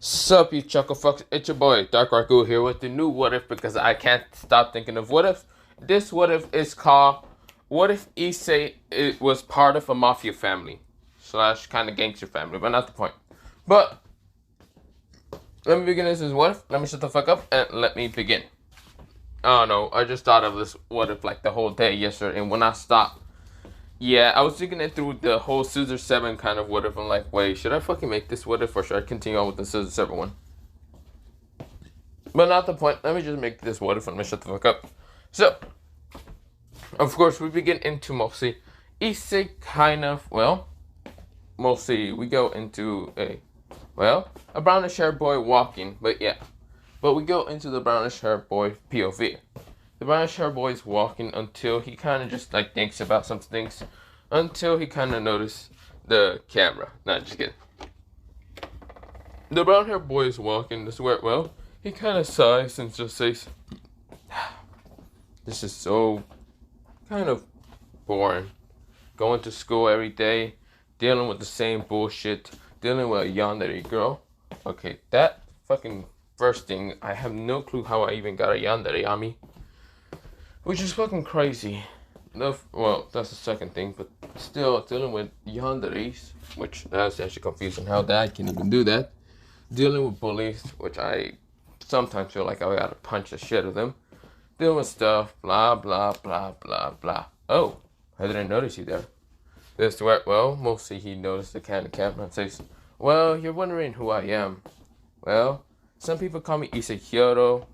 Sup, you chuckle fucks? It's your boy Dark Ragu here with the new what if because I can't stop thinking of what if. This what if is called what if Issei it was part of a Mafia family slash kind of gangster family, but not the point. But let me begin. This is what if. Let me shut the fuck up and let me begin. I don't know. I just thought of this what if like the whole day yesterday, and when I stopped, yeah, I was thinking it through the whole Scissor 7 kind of what if. I'm like, wait, should I fucking make this what if or should I continue on with the Scissor 7 one? But not the point. Let me just make this what if. Let me shut the fuck up. So, of course, we begin into mostly Issei kind of, well, mostly we go into a brownish haired boy walking, but yeah. But we go into the brownish haired boy POV. The brownish haired boy is walking until he kind of just like thinks about some things, until he kind of notices the camera. Not just kidding. The brown haired boy is walking this way. Well, he kind of sighs and just says, "This is so kind of boring. Going to school every day, dealing with the same bullshit, dealing with a yandere girl. Okay, that fucking first thing, I have no clue how I even got a yandere on me. Which is fucking crazy. Well, that's the second thing, but still dealing with yanderes, which that's actually confusing how that can even do that. Dealing with bullies, which I sometimes feel like I gotta punch the shit out of them. Dealing with stuff, blah, blah, blah, blah, blah. Oh, I didn't notice you there. This where, well, mostly he noticed the camera and says, well, you're wondering who I am. Well, some people call me Issei Hyoto.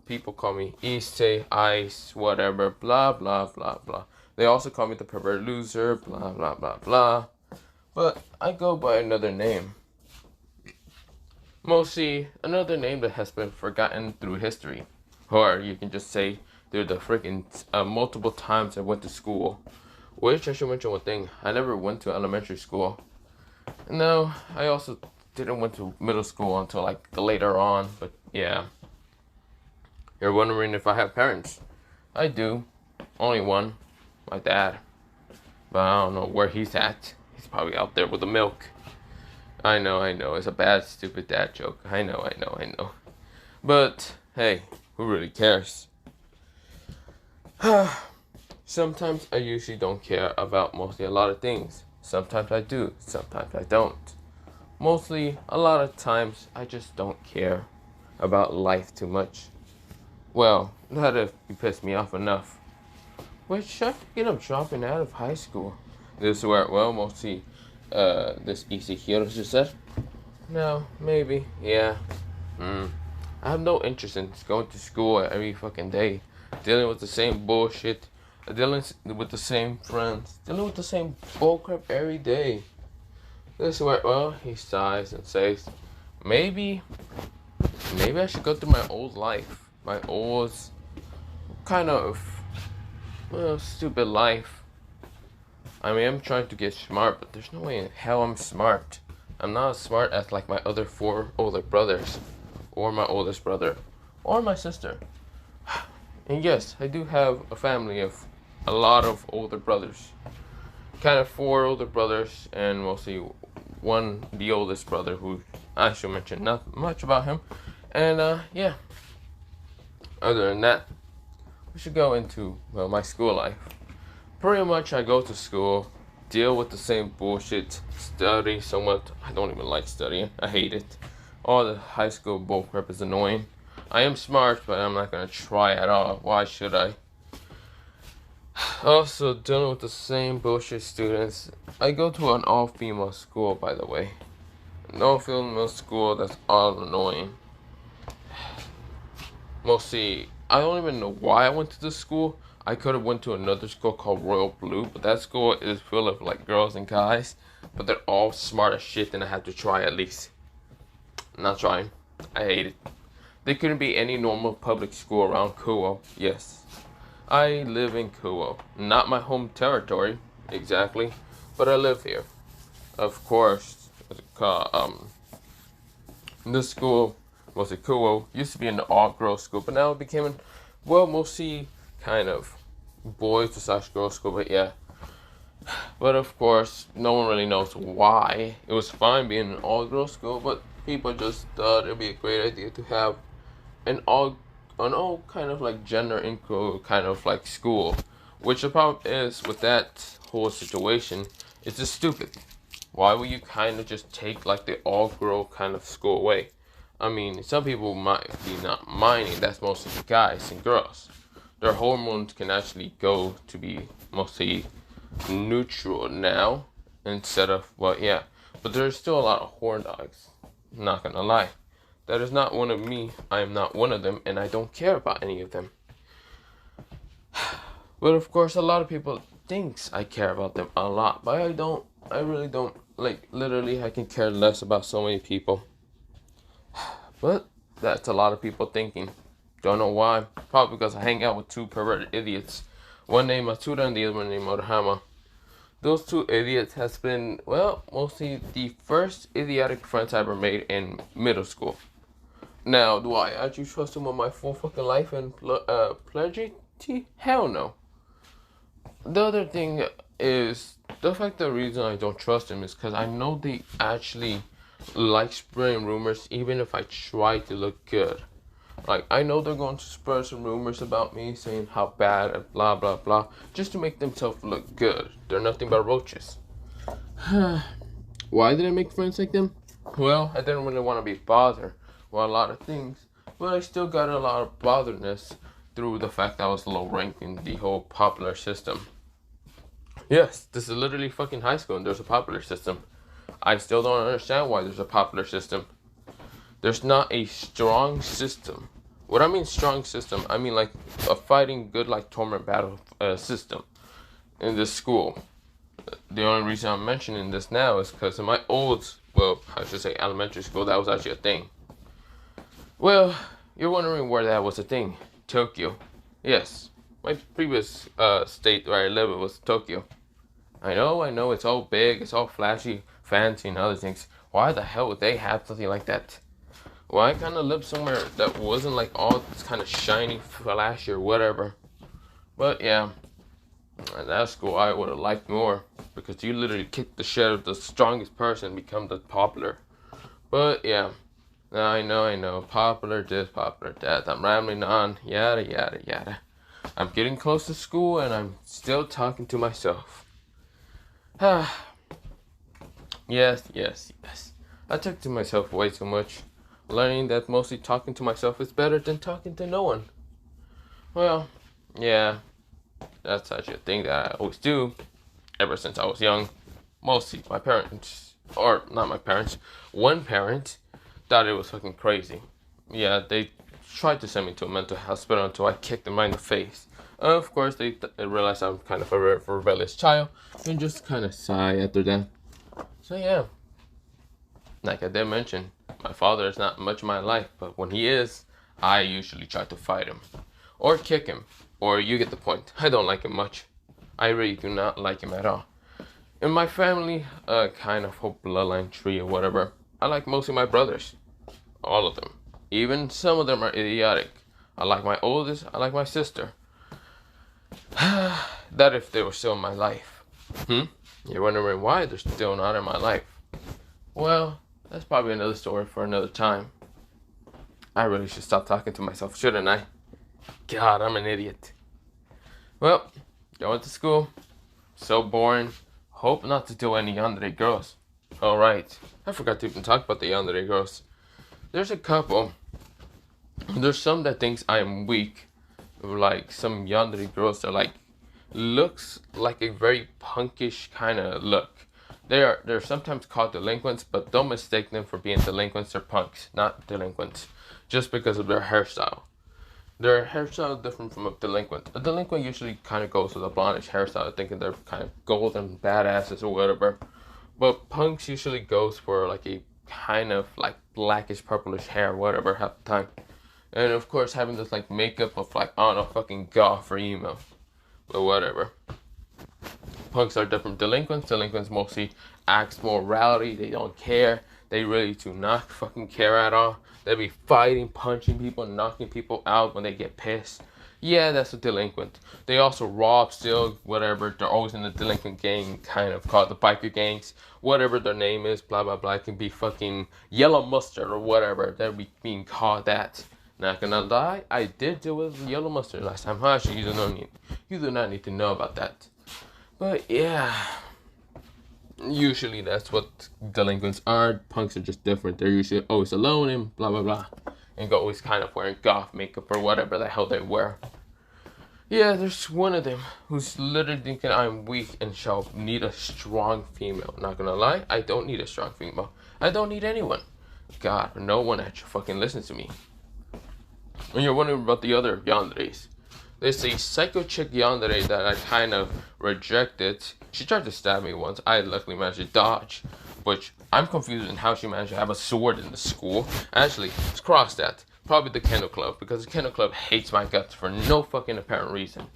People call me Issei, Ice, whatever, blah, blah, blah, blah. They also call me the pervert loser, blah, blah, blah, blah. But I go by another name. Mostly another name that has been forgotten through history. Or you can just say through the freaking multiple times I went to school. Which I should mention one thing. I never went to elementary school. No, I also didn't went to middle school until like later on. But yeah. You're wondering if I have parents. I do. Only one. My dad. But I don't know where he's at. He's probably out there with the milk. I know. It's a bad, stupid dad joke. I know. But, hey, who really cares? Sometimes I usually don't care about mostly a lot of things. Sometimes I do. Sometimes I don't. Mostly, a lot of times, I just don't care about life too much. Well, that if you piss me off enough. Which I forget I'm dropping out of high school. This is where, well, mostly, this Issei Hyoto just said. No, maybe, yeah. I have no interest in going to school every fucking day. Dealing with the same bullshit. Dealing with the same friends. Dealing with the same bullcrap every day. This is where, well, he sighs and says, maybe I should go through my old life. My old kind of, well, stupid life. I mean, I'm trying to get smart, but there's no way in hell I'm smart. I'm not as smart as like my other 4 older brothers, or my oldest brother, or my sister. And yes, I do have a family of a lot of older brothers. Kind of 4 older brothers, and mostly one, the oldest brother, who I should mention not much about him. And yeah. Other than that, we should go into, well, my school life. Pretty much I go to school, deal with the same bullshit, study somewhat. I don't even like studying. I hate it. All the high school bullcrap is annoying. I am smart, but I'm not going to try at all. Why should I? Also, dealing with the same bullshit students. I go to an all-female school, by the way. An all-female school that's all annoying. Mostly, I don't even know why I went to this school. I could have went to another school called Royal Blue, but that school is full of like girls and guys, but they're all smart as shit, and I have to try at least. I'm not trying. I hate it. There couldn't be any normal public school around Kuo. Yes, I live in Kuo, not my home territory exactly, but I live here. Of course, this school. Mostly Kuo used to be an all-girls school, but now it became mostly kind of boys / girls school, but yeah. But of course, no one really knows why. It was fine being an all-girls school, but people just thought it'd be a great idea to have an all kind of like gender equal kind of like school. Which the problem is with that whole situation, it's just stupid. Why would you kind of just take like the all girl kind of school away? I mean, some people might be not minding that's mostly guys and girls. Their hormones can actually go to be mostly neutral now instead of, well, yeah. But there's still a lot of horn dogs. Not gonna lie. That is not one of me. I am not one of them, and I don't care about any of them. But of course, a lot of people thinks I care about them a lot, but I don't. I really don't. Like literally, I can care less about so many people. But that's a lot of people thinking. Don't know why. Probably because I hang out with two perverted idiots. One named Matura and the other one named Motorhama. Those two idiots has been, well, mostly the first idiotic friends I ever made in middle school. Now, do I actually trust them with my full fucking life and pledgity? Hell no. The other thing is, the reason I don't trust them is because I know they actually like spreading rumors even if I try to look good. Like, I know they're going to spread some rumors about me saying how bad and blah blah blah just to make themselves look good. They're nothing but roaches. Why did I make friends like them? Well, I didn't really want to be bothered with a lot of things, but I still got a lot of botheredness through the fact that I was low ranked in the whole popular system. Yes, this is literally fucking high school and there's a popular system. I still don't understand why there's a popular system. There's not a strong system. What I mean strong system, I mean like a fighting good like tournament battle system in this school. The only reason I'm mentioning this now is because in my old, well, I should say elementary school, that was actually a thing. Well, you're wondering where that was a thing. Tokyo. Yes, my previous state where I live was Tokyo. I know, it's all big, it's all flashy, fancy and other things. Why the hell would they have something like that? Well, I kind of lived somewhere that wasn't like all kind of shiny, flashy or whatever. But yeah, that school I would have liked more because you literally kick the shit out of the strongest person and become the popular. But yeah, I know, popular this, popular that. I'm rambling on, yada yada yada. I'm getting close to school and I'm still talking to myself. Yes. I talk to myself way too much. Learning that mostly talking to myself is better than talking to no one. Well, yeah, that's actually a thing that I always do, ever since I was young. Mostly my parents, or not my parents, one parent thought it was fucking crazy. Yeah, they tried to send me to a mental hospital until I kicked them right in the face. Of course, they realized I'm kind of a rebellious child and just kind of sigh after that. So yeah, like I did mention, my father is not much in my life, but when he is, I usually try to fight him. Or kick him. Or you get the point. I don't like him much. I really do not like him at all. In my family, kind of whole bloodline tree or whatever, I like mostly my brothers. All of them. Even some of them are idiotic. I like my oldest, I like my sister. That if they were still in my life. You're wondering why they're still not in my life. Well, that's probably another story for another time. I really should stop talking to myself, shouldn't I? God, I'm an idiot. Well, going to school. So boring. Hope not to do any yandere girls. Alright, I forgot to even talk about the yandere girls. There's a couple. There's some that thinks I am weak. Like some yandere girls that like looks like a very punkish kind of look. They're sometimes called delinquents, but don't mistake them for being delinquents. They're punks, not delinquents, just because of their hairstyle. Their hairstyle is different from a delinquent. A delinquent usually kind of goes with a blondish hairstyle, thinking they're kind of golden badasses or whatever. But punks usually goes for like a kind of like blackish purplish hair, whatever, half the time. And of course having this like makeup of like, I don't know, fucking goth or emo. But whatever. Punks are different delinquents. Delinquents mostly act more rowdy. They don't care. They really do not fucking care at all. They be fighting, punching people, knocking people out when they get pissed. Yeah, that's a delinquent. They also rob, steal, whatever. They're always in the delinquent gang, kind of called the biker gangs. Whatever their name is, blah blah blah. It can be fucking yellow mustard or whatever. They're being called that. Not gonna lie, I did deal with yellow mustard last time. Actually, you do not need to know about that. But yeah, usually that's what delinquents are. Punks are just different. They're usually always alone and blah blah blah, and always kind of wearing goth makeup or whatever the hell they wear. Yeah, there's one of them who's literally thinking I'm weak and shall need a strong female. Not gonna lie, I don't need a strong female. I don't need anyone. God, no one actually fucking listens to me. And you're wondering about the other yanderes. There's a psycho chick yandere that I kind of rejected. She tried to stab me once. I luckily managed to dodge. Which, I'm confused in how she managed to have a sword in the school. Actually, let's cross that. Probably the Kennel Club. Because the Kennel Club hates my guts for no fucking apparent reason.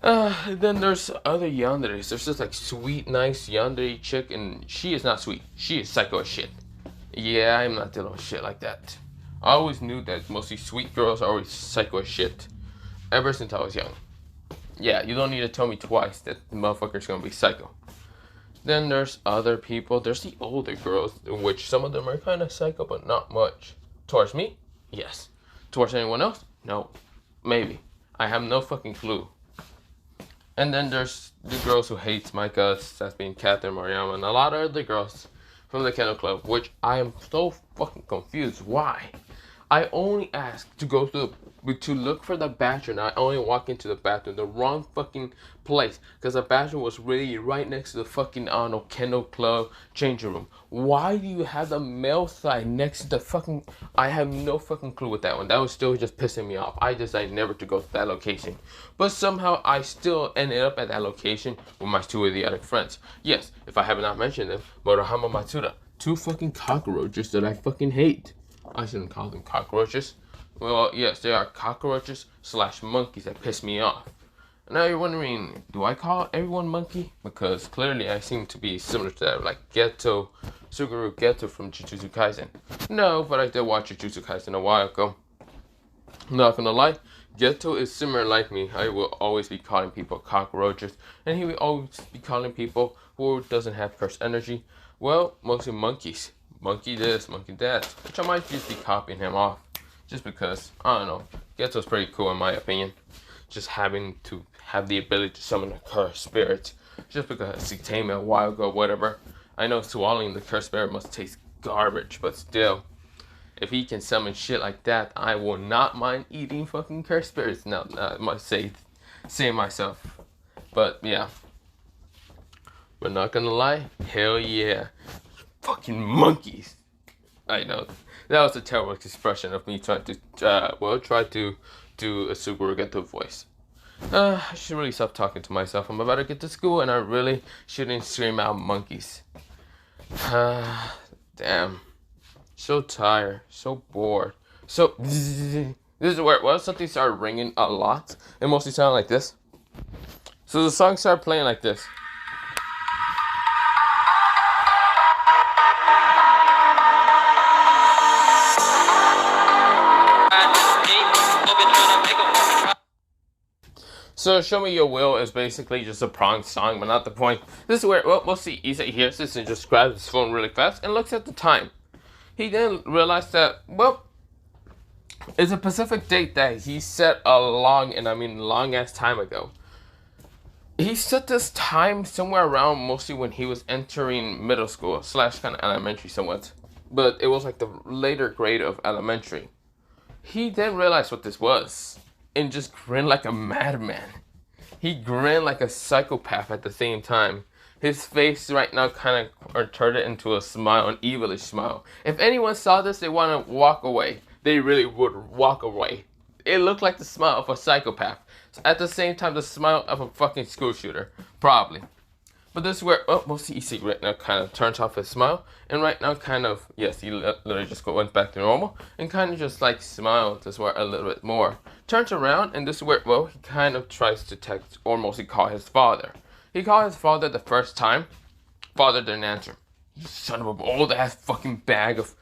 Then there's other yanderes. There's this like sweet, nice yandere chick. And she is not sweet. She is psycho as shit. Yeah, I'm not dealing with shit like that. I always knew that mostly sweet girls are always psycho as shit. Ever since I was young. Yeah, you don't need to tell me twice that the motherfucker's gonna be psycho. Then there's other people. There's the older girls, which some of them are kind of psycho, but not much. Towards me? Yes. Towards anyone else? No. Maybe. I have no fucking clue. And then there's the girls who hates my guts. That's being Catherine, Mariama, and a lot of other girls from the Kennel Club, which I am so fucking confused. Why? I only asked to go to look for the bathroom. I only walk into the bathroom, the wrong fucking place, because the bathroom was really right next to the fucking Kennel Club changing room. Why do you have the male side next to the fucking? I have no fucking clue with that one. That was still just pissing me off. I decided never to go to that location, but somehow I still ended up at that location with my two idiotic friends. Yes, if I have not mentioned them, Morohama Matsuda, two fucking cockroaches that I fucking hate. I shouldn't call them cockroaches. Well, yes, they are cockroaches / monkeys that piss me off. Now you're wondering, do I call everyone monkey? Because clearly I seem to be similar to that, like Suguru Geto from Jujutsu Kaisen. No, but I did watch Jujutsu Kaisen a while ago. Not gonna lie, Geto is similar like me. I will always be calling people cockroaches, and he will always be calling people who doesn't have cursed energy, well, mostly monkeys. Monkey this, monkey that, which I might just be copying him off. Just because, I don't know, Geto's pretty cool in my opinion. Just having to have the ability to summon a cursed spirit. Just because he tamed me a while ago, whatever. I know swallowing the cursed spirit must taste garbage, but still. If he can summon shit like that, I will not mind eating fucking cursed spirits. Now, I must say myself. But, yeah. But not gonna lie, hell yeah. Fucking monkeys. I know. That was a terrible expression of me trying to, try to do a Suguru Geto voice. I should really stop talking to myself. I'm about to get to school and I really shouldn't scream out monkeys. Damn. So tired. So bored. So, this is where, something started ringing a lot. It mostly sounded like this. So the song started playing like this. So Show Me Your Will is basically just a prong song, but not the point. This is where, we'll see Issei here, sits and just grabs his phone really fast and looks at the time. He then realized that, it's a specific date that he set a long ass time ago. He set this time somewhere around mostly when he was entering middle school / kind of elementary somewhat. But it was like the later grade of elementary. He then realized what this was. And just grinned like a madman. He grinned like a psychopath at the same time. His face right now kind of turned it into a smile, an evilish smile. If anyone saw this, they want to walk away. They really would walk away. It looked like the smile of a psychopath. At the same time, the smile of a fucking school shooter. Probably. But this is where, mostly Issei right now kind of turns off his smile. And right now kind of, yes, he literally just went back to normal. And kind of just like smiled this where a little bit more. Turns around and this is where, he kind of tries to text or mostly call his father. He called his father the first time. Father didn't answer. You son of a old ass fucking bag of,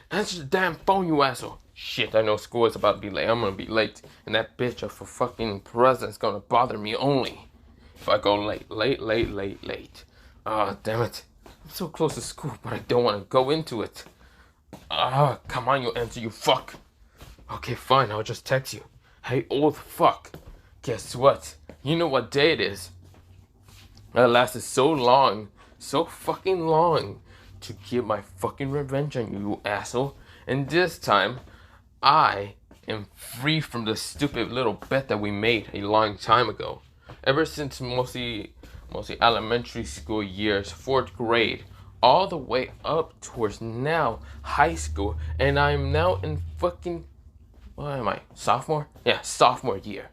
answer the damn phone, you asshole. Shit, I know school is about to be late. I'm gonna be late. And that bitch of a fucking president's gonna bother me only if I go late. Ah, damn it. I'm so close to school, but I don't want to go into it. Ah, come on, you answer, you fuck. Okay, fine, I'll just text you. Hey, old fuck. Guess what? You know what day it is. That lasted so long, so fucking long, to get my fucking revenge on you, you asshole. And this time, I am free from the stupid little bet that we made a long time ago. Ever since mostly elementary school years, 4th grade, all the way up towards now high school, and I'm now in fucking, what am I, sophomore? Yeah, sophomore year.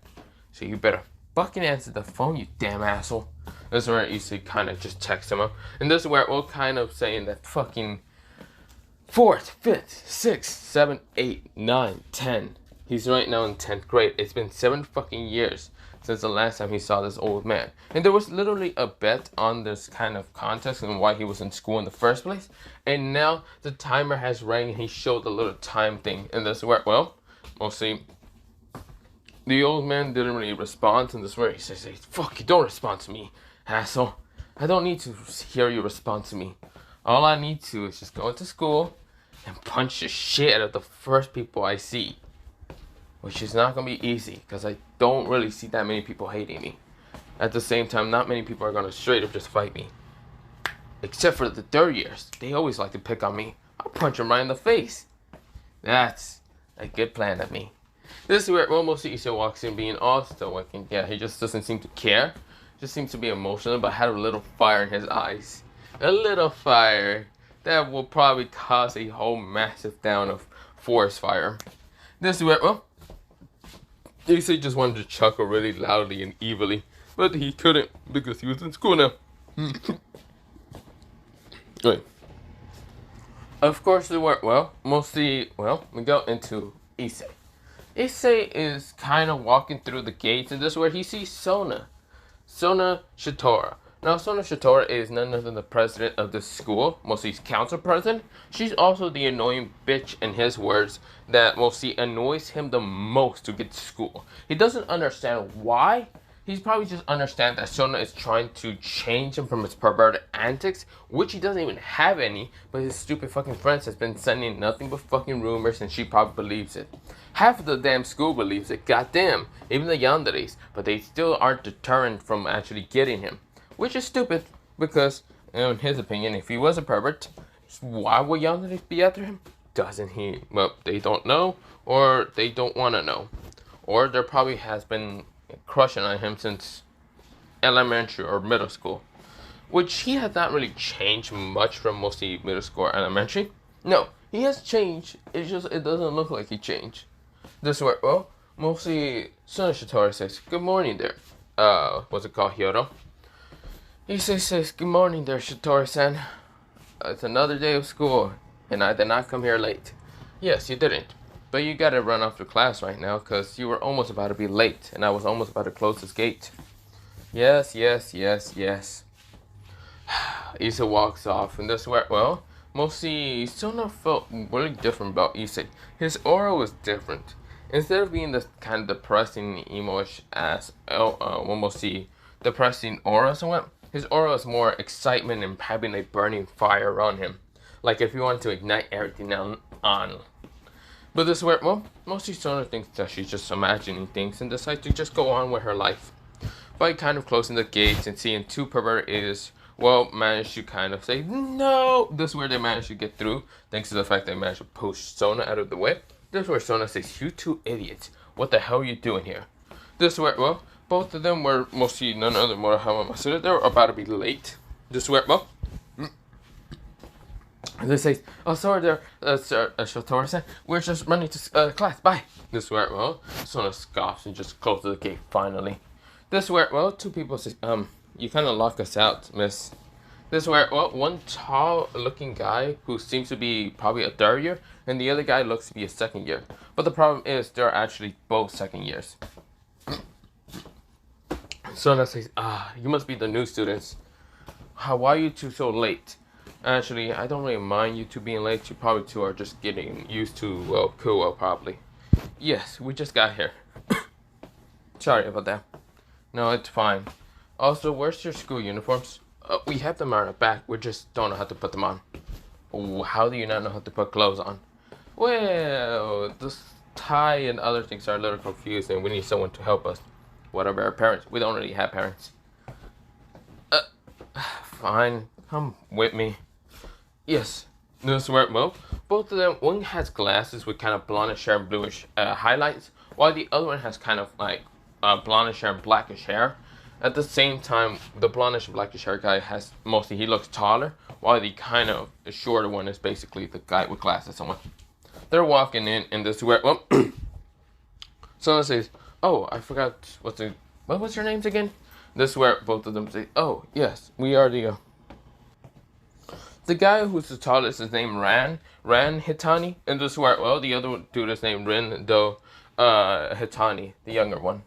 So you better fucking answer the phone, you damn asshole. This is where Issei kind of just text him up, and this is where we're kind of saying that fucking 4th, 5th, 6th, 7th, 8th, 9th, 10th. He's right now in 10th grade. It's been 7 fucking years since the last time he saw this old man. And there was literally a bet on this kind of context and why he was in school in the first place. And now the timer has rang and he showed the little time thing. And this is where, well, mostly the old man didn't really respond. And this is where he says, hey, fuck you, don't respond to me, asshole. I don't need to hear you respond to me. All I need to is just go into school and punch the shit out of the first people I see. Which is not going to be easy, because I don't really see that many people hating me. At the same time, not many people are going to straight up just fight me. Except for the 3rd years. They always like to pick on me. I'll punch them right in the face. That's a good plan of me. This is where almost Issei walks in being all stoic, and yeah, he just doesn't seem to care. Just seems to be emotional, but had a little fire in his eyes. A little fire that will probably cause a whole massive down of forest fire. This is where, well, Issei just wanted to chuckle really loudly and evilly, but he couldn't because he was in school now. Wait. Of course, they were, well, mostly, well, we go into Issei. Issei is kind of walking through the gates, and this is where he sees Sona. Sona Shitora. Now, Sona Shitora is none other than the president of this school, mostly council president. She's also the annoying bitch, in his words, that mostly annoys him the most to get to school. He doesn't understand why. He's probably just understand that Sona is trying to change him from his perverted antics, which he doesn't even have any, but his stupid fucking friends has been sending nothing but fucking rumors, and she probably believes it. Half of the damn school believes it, goddamn, even the yanderes, but they still aren't deterred from actually getting him. Which is stupid, because, in his opinion, if he was a pervert, why would yanderes be after him? Doesn't he? Well, they don't know, or they don't want to know. Or there probably has been crushing on him since elementary or middle school. Which he has not really changed much from mostly middle school or elementary. No, he has changed, it's just, it doesn't look like he changed. This is where, well, mostly Sona Shitora says, good morning there. What's it called, Hyoto? Issei says, good morning there, Shitora-san. It's another day of school, and I did not come here late. Yes, you didn't. But you gotta run off to class right now, because you were almost about to be late, and I was almost about to close this gate. Yes. Issei walks off, and this where, well, mostly Sona felt really different about Issei. His aura was different. Instead of being this kind of depressing, emo-ish ass, mostly depressing aura, somewhat, his aura was more excitement and having a burning fire on him. Like if you wanted to ignite everything on. But this is where, well, mostly Sona thinks that she's just imagining things and decides to just go on with her life. By kind of closing the gates and seeing 2 perverts, well, managed to kind of say, no! This is where they managed to get through, thanks to the fact they managed to push Sona out of the way. This is where Sona says, you 2 idiots, what the hell are you doing here? This is where, well, both of them were mostly none other than Masuda. They were about to be late. This is where, well, they say, oh, sorry there, sir, Shitora-san, we're just running to class, bye. This is where, well, Sona scoffs and just closes the gate finally. This is where, well, 2 people say, you kind of lock us out, miss. This is where, well, one tall-looking guy who seems to be probably a 3rd year, and the other guy looks to be a 2nd year. But the problem is, they're actually both 2nd years. Sona says, you must be the new students. Why are you 2 so late? Actually, I don't really mind you two being late. You probably two are just getting used to, well, cool, probably. Yes, we just got here. Sorry about that. No, it's fine. Also, where's your school uniforms? We have them on our back. We just don't know how to put them on. Oh, how do you not know how to put clothes on? Well, this tie and other things are a little confusing. We need someone to help us. What about our parents? We don't really have parents. Fine. Come with me. Yes. This where, well, both of them, one has glasses with kind of blondish hair and bluish highlights, while the other one has kind of like blondish hair and blackish hair. At the same time, the blondish and blackish hair guy has mostly, he looks taller, while the kind of shorter one is basically the guy with glasses on. They're walking in, and this where, well, someone says, oh, I forgot, what was your names again? This is where both of them say, oh, yes, we are the guy who's the tallest is named Ran Hitani, and this is where, well, the other dude is named Hitani, the younger one.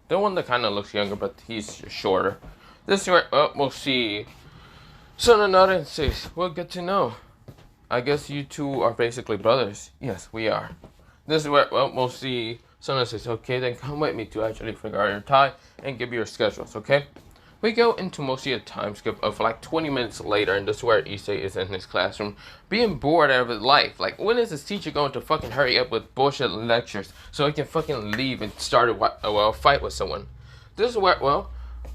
The one that kind of looks younger, but he's shorter. This is where, well, we'll see. Sona nodded and says, well, good to know. I guess you two are basically brothers. Yes, we are. This is where, well, we'll see. Sona says, okay, then come with me to actually figure out your tie and give you your schedules, okay? We go into mostly a time skip of like 20 minutes later, and this is where Issei is in his classroom, being bored out of his life. Like, when is his teacher going to fucking hurry up with bullshit lectures so he can fucking leave and start a fight with someone? This is where, well,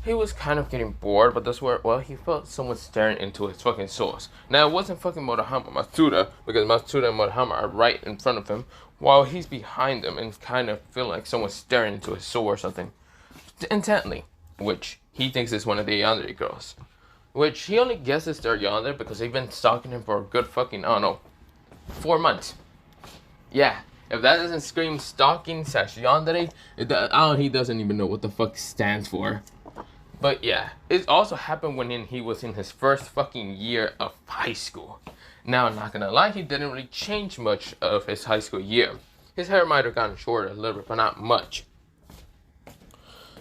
he was kind of getting bored, but this is where, well, he felt someone staring into his fucking source. Now, it wasn't fucking Matsuda, because Matsuda and Motohama are right in front of him, while he's behind them and kind of feel like someone's staring into his soul or something intently, which he thinks is one of the yandere girls. Which he only guesses they're yandere because they've been stalking him for a good fucking, I don't know, 4 months. Yeah, if that doesn't scream stalking / yandere, he doesn't even know what the fuck stands for. But yeah, it also happened when he was in his first fucking year of high school. Now, I'm not gonna lie, he didn't really change much of his high school year. His hair might have gotten shorter a little bit, but not much.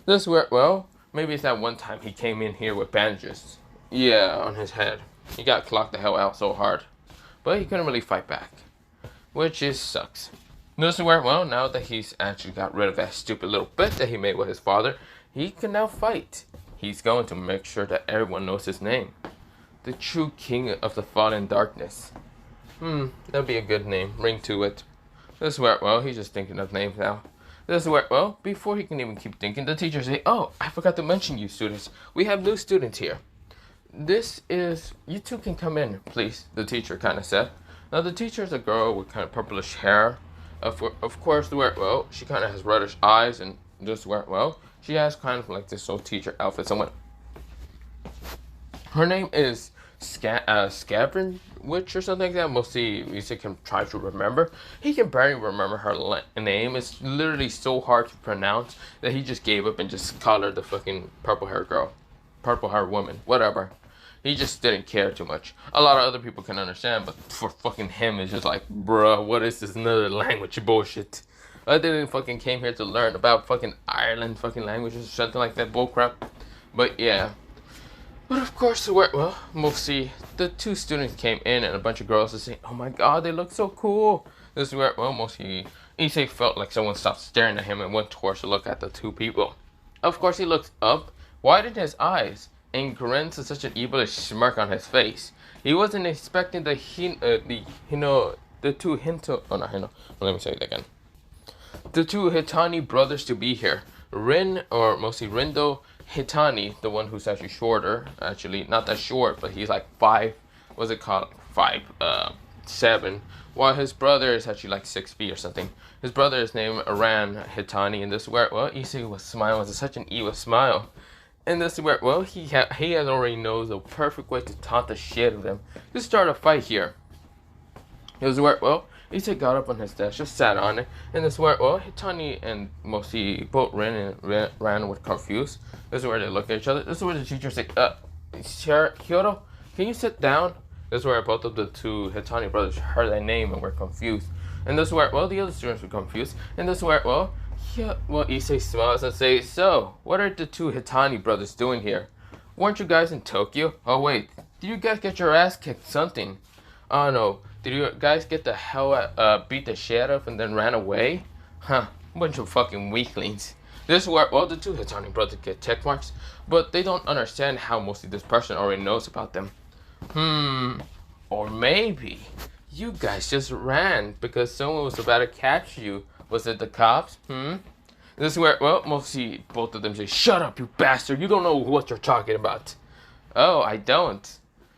This where, well, maybe it's that one time he came in here with bandages. Yeah, on his head. He got clocked the hell out so hard. But he couldn't really fight back. Which sucks. This is where, well, now that he's actually got rid of that stupid little bet that he made with his father, he can now fight. He's going to make sure that everyone knows his name. The true king of the fallen darkness. That'd be a good name. Ring to it. This is where, well, he's just thinking of names now. This is where, well, before he can even keep thinking, the teacher say, oh, I forgot to mention you students. We have new students here. This is, you two can come in, please, the teacher kind of said. Now, the teacher is a girl with kind of purplish hair. Of course, well, she kind of has reddish eyes, and this where, well, she has kind of like this old teacher outfit somewhat. Her name is Scavenger Witch or something like that. Mostly Issei can try to remember. He can barely remember her name. It's literally so hard to pronounce that he just gave up and just called her the fucking purple hair girl. Purple hair woman. Whatever. He just didn't care too much. A lot of other people can understand, but for fucking him, it's just like, bruh, what is this another language bullshit? I didn't fucking came here to learn about fucking Ireland fucking languages or something like that bullcrap. But yeah. But of course, well, mostly the two students came in and a bunch of girls are saying, oh my god, they look so cool. This is where, well, mostly Issei felt like someone stopped staring at him and went towards to look at the two people. Of course, he looked up, widened his eyes, and grinned to such an evilish smirk on his face. He wasn't expecting the two Hitani brothers to be here. Rin, or mostly Rindo Hitani, the one who's actually shorter, actually not that short, but he's like 7, while his brother is actually like 6 feet or something. His brother is named Ran Hitani, and this is where, well, Issei was smiling with such an evil smile. And this is where, well, he has already knows the perfect way to taunt the shit out of them. Just start a fight here. This is where, well, Issei got up on his desk, just sat on it, and this is where, well, Hitani and mostly both Ren and Ran were confused. This is where they look at each other. This is where the teacher said, Hyoto, can you sit down? This is where both of the two Hitani brothers heard their name and were confused. And this is where, well, the other students were confused. And this is where, well, Issei smiles and says, so, what are the two Hitani brothers doing here? Weren't you guys in Tokyo? Oh, wait, Did you guys get your ass kicked? Something. I don't know. Did you guys get the hell beat the shit out of and then ran away? Huh. Bunch of fucking weaklings. This is where, well, the two Hitani brothers get check marks, but they don't understand how mostly this person already knows about them. Or maybe you guys just ran because someone was about to catch you. Was it the cops? This is where, well, mostly both of them say, "Shut up, you bastard. You don't know what you're talking about." Oh, I don't.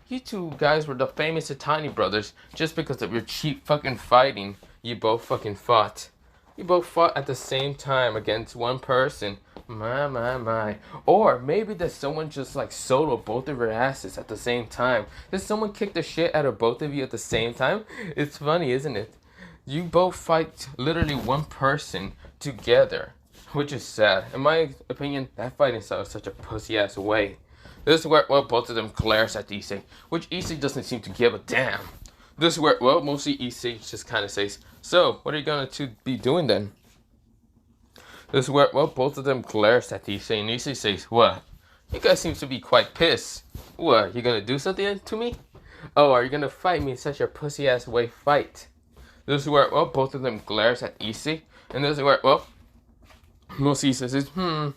You two guys were the famous Hitani brothers. Just because of your cheap fucking fighting, you both fucking fought. You both fought at the same time against one person. My. Or maybe that someone just like solo both of your asses at the same time. Did someone kick the shit out of both of you at the same time? It's funny, isn't it? You both fight literally one person together, which is sad. In my opinion, that fighting style is such a pussy ass way. This is where, well, both of them glares at Issei, which Issei doesn't seem to give a damn. This is where, well, mostly Issei just kind of says, "So, what are you going to be doing then?" This is where, well, both of them glares at Issei, and Issei says, "What? You guys seem to be quite pissed. What, you going to do something to me? Oh, are you going to fight me in such a pussy ass way fight?" This is where, well, both of them glares at Issei, and this is where, well, mostly Issei says,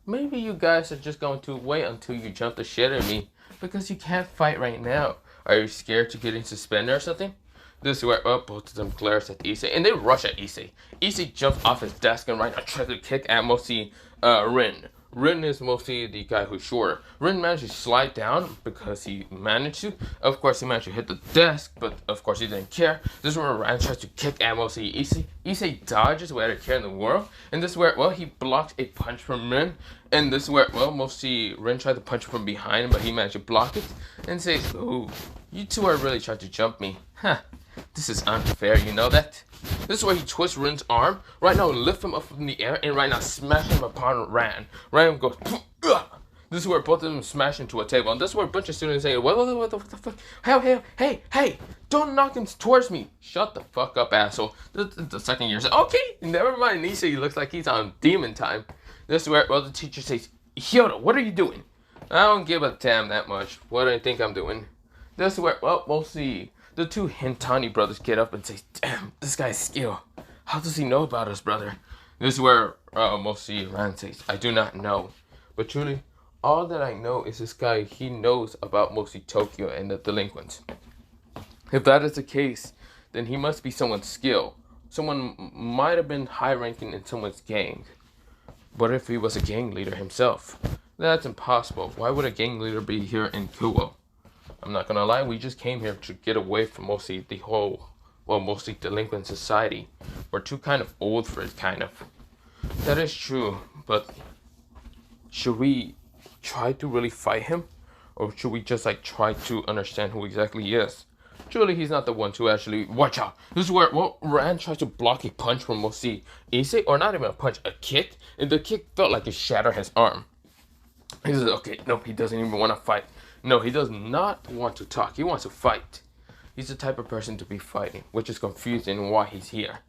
"Maybe you guys are just going to wait until you jump the shit at me, because you can't fight right now. Are you scared to get suspended or something?" This is where, well, both of them glares at Issei, and they rush at Issei. Issei jumps off his desk and right now tries to kick at mostly Rin. Rin is mostly the guy who's shorter. Rin managed to slide down because he managed to. Of course, he managed to hit the desk, but of course he didn't care. This is where Rin tries to kick at mostly Issei. Issei dodges without a care in the world. And this is where, well, he blocks a punch from Rin. And this is where, well, mostly Rin tried to punch from behind, but he managed to block it. And says, "Ooh, you two are really trying to jump me. Huh. This is unfair, you know that?" This is where he twists Rin's arm. Right now, lift him up in the air, and right now, smash him upon Ran. Ran goes, "Ugh." This is where both of them smash into a table. And this is where a bunch of students say, what the fuck? Hey, don't knock him towards me. Shut the fuck up, asshole. The second year says, "Okay, never mind." Issei looks like he's on demon time. This is where, well, the teacher says, "Hyoto, what are you doing?" "I don't give a damn that much. What do you think I'm doing?" This is where, well, mostly the two Hitani brothers get up and say, "Damn, this guy's skill. How does he know about us, brother?" This is where mostly Ran says, "I do not know. But truly, all that I know is this guy, he knows about mostly Tokyo and the delinquents. If that is the case, then he must be someone's skill. Someone might have been high ranking in someone's gang. But if he was a gang leader himself, that's impossible. Why would a gang leader be here in Kuo? I'm not gonna lie, we just came here to get away from mostly the whole, well, mostly delinquent society. We're too kind of old for it, kind of." That is true, but should we try to really fight him? Or should we just like try to understand who exactly he is? Surely he's not the one to actually, watch out. This is where, well, Ran tries to block a punch from mostly Issei, or not even a punch, a kick. And the kick felt like it shattered his arm. He says, okay, nope, he doesn't even want to fight. No, he does not want to talk. He wants to fight. He's the type of person to be fighting, which is confusing why he's here.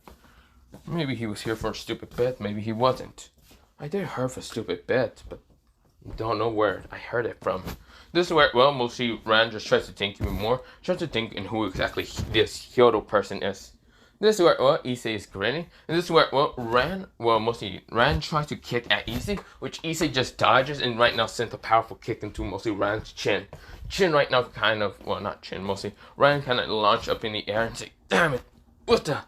Maybe he was here for a stupid bet, maybe he wasn't. I did hear of a stupid bet, but don't know where I heard it from. This is where, well, mostly Ran just tries to think even more, tries to think in who exactly this Hyoto person is. This is where, well, Issei is grinning. And this is where, well, Ran tries to kick at Issei, which Issei just dodges and right now sends a powerful kick into mostly Ran's chin. Chin right now kind of, well, not chin, mostly. Ran kind of launch up in the air and say, "Damn it, what the?"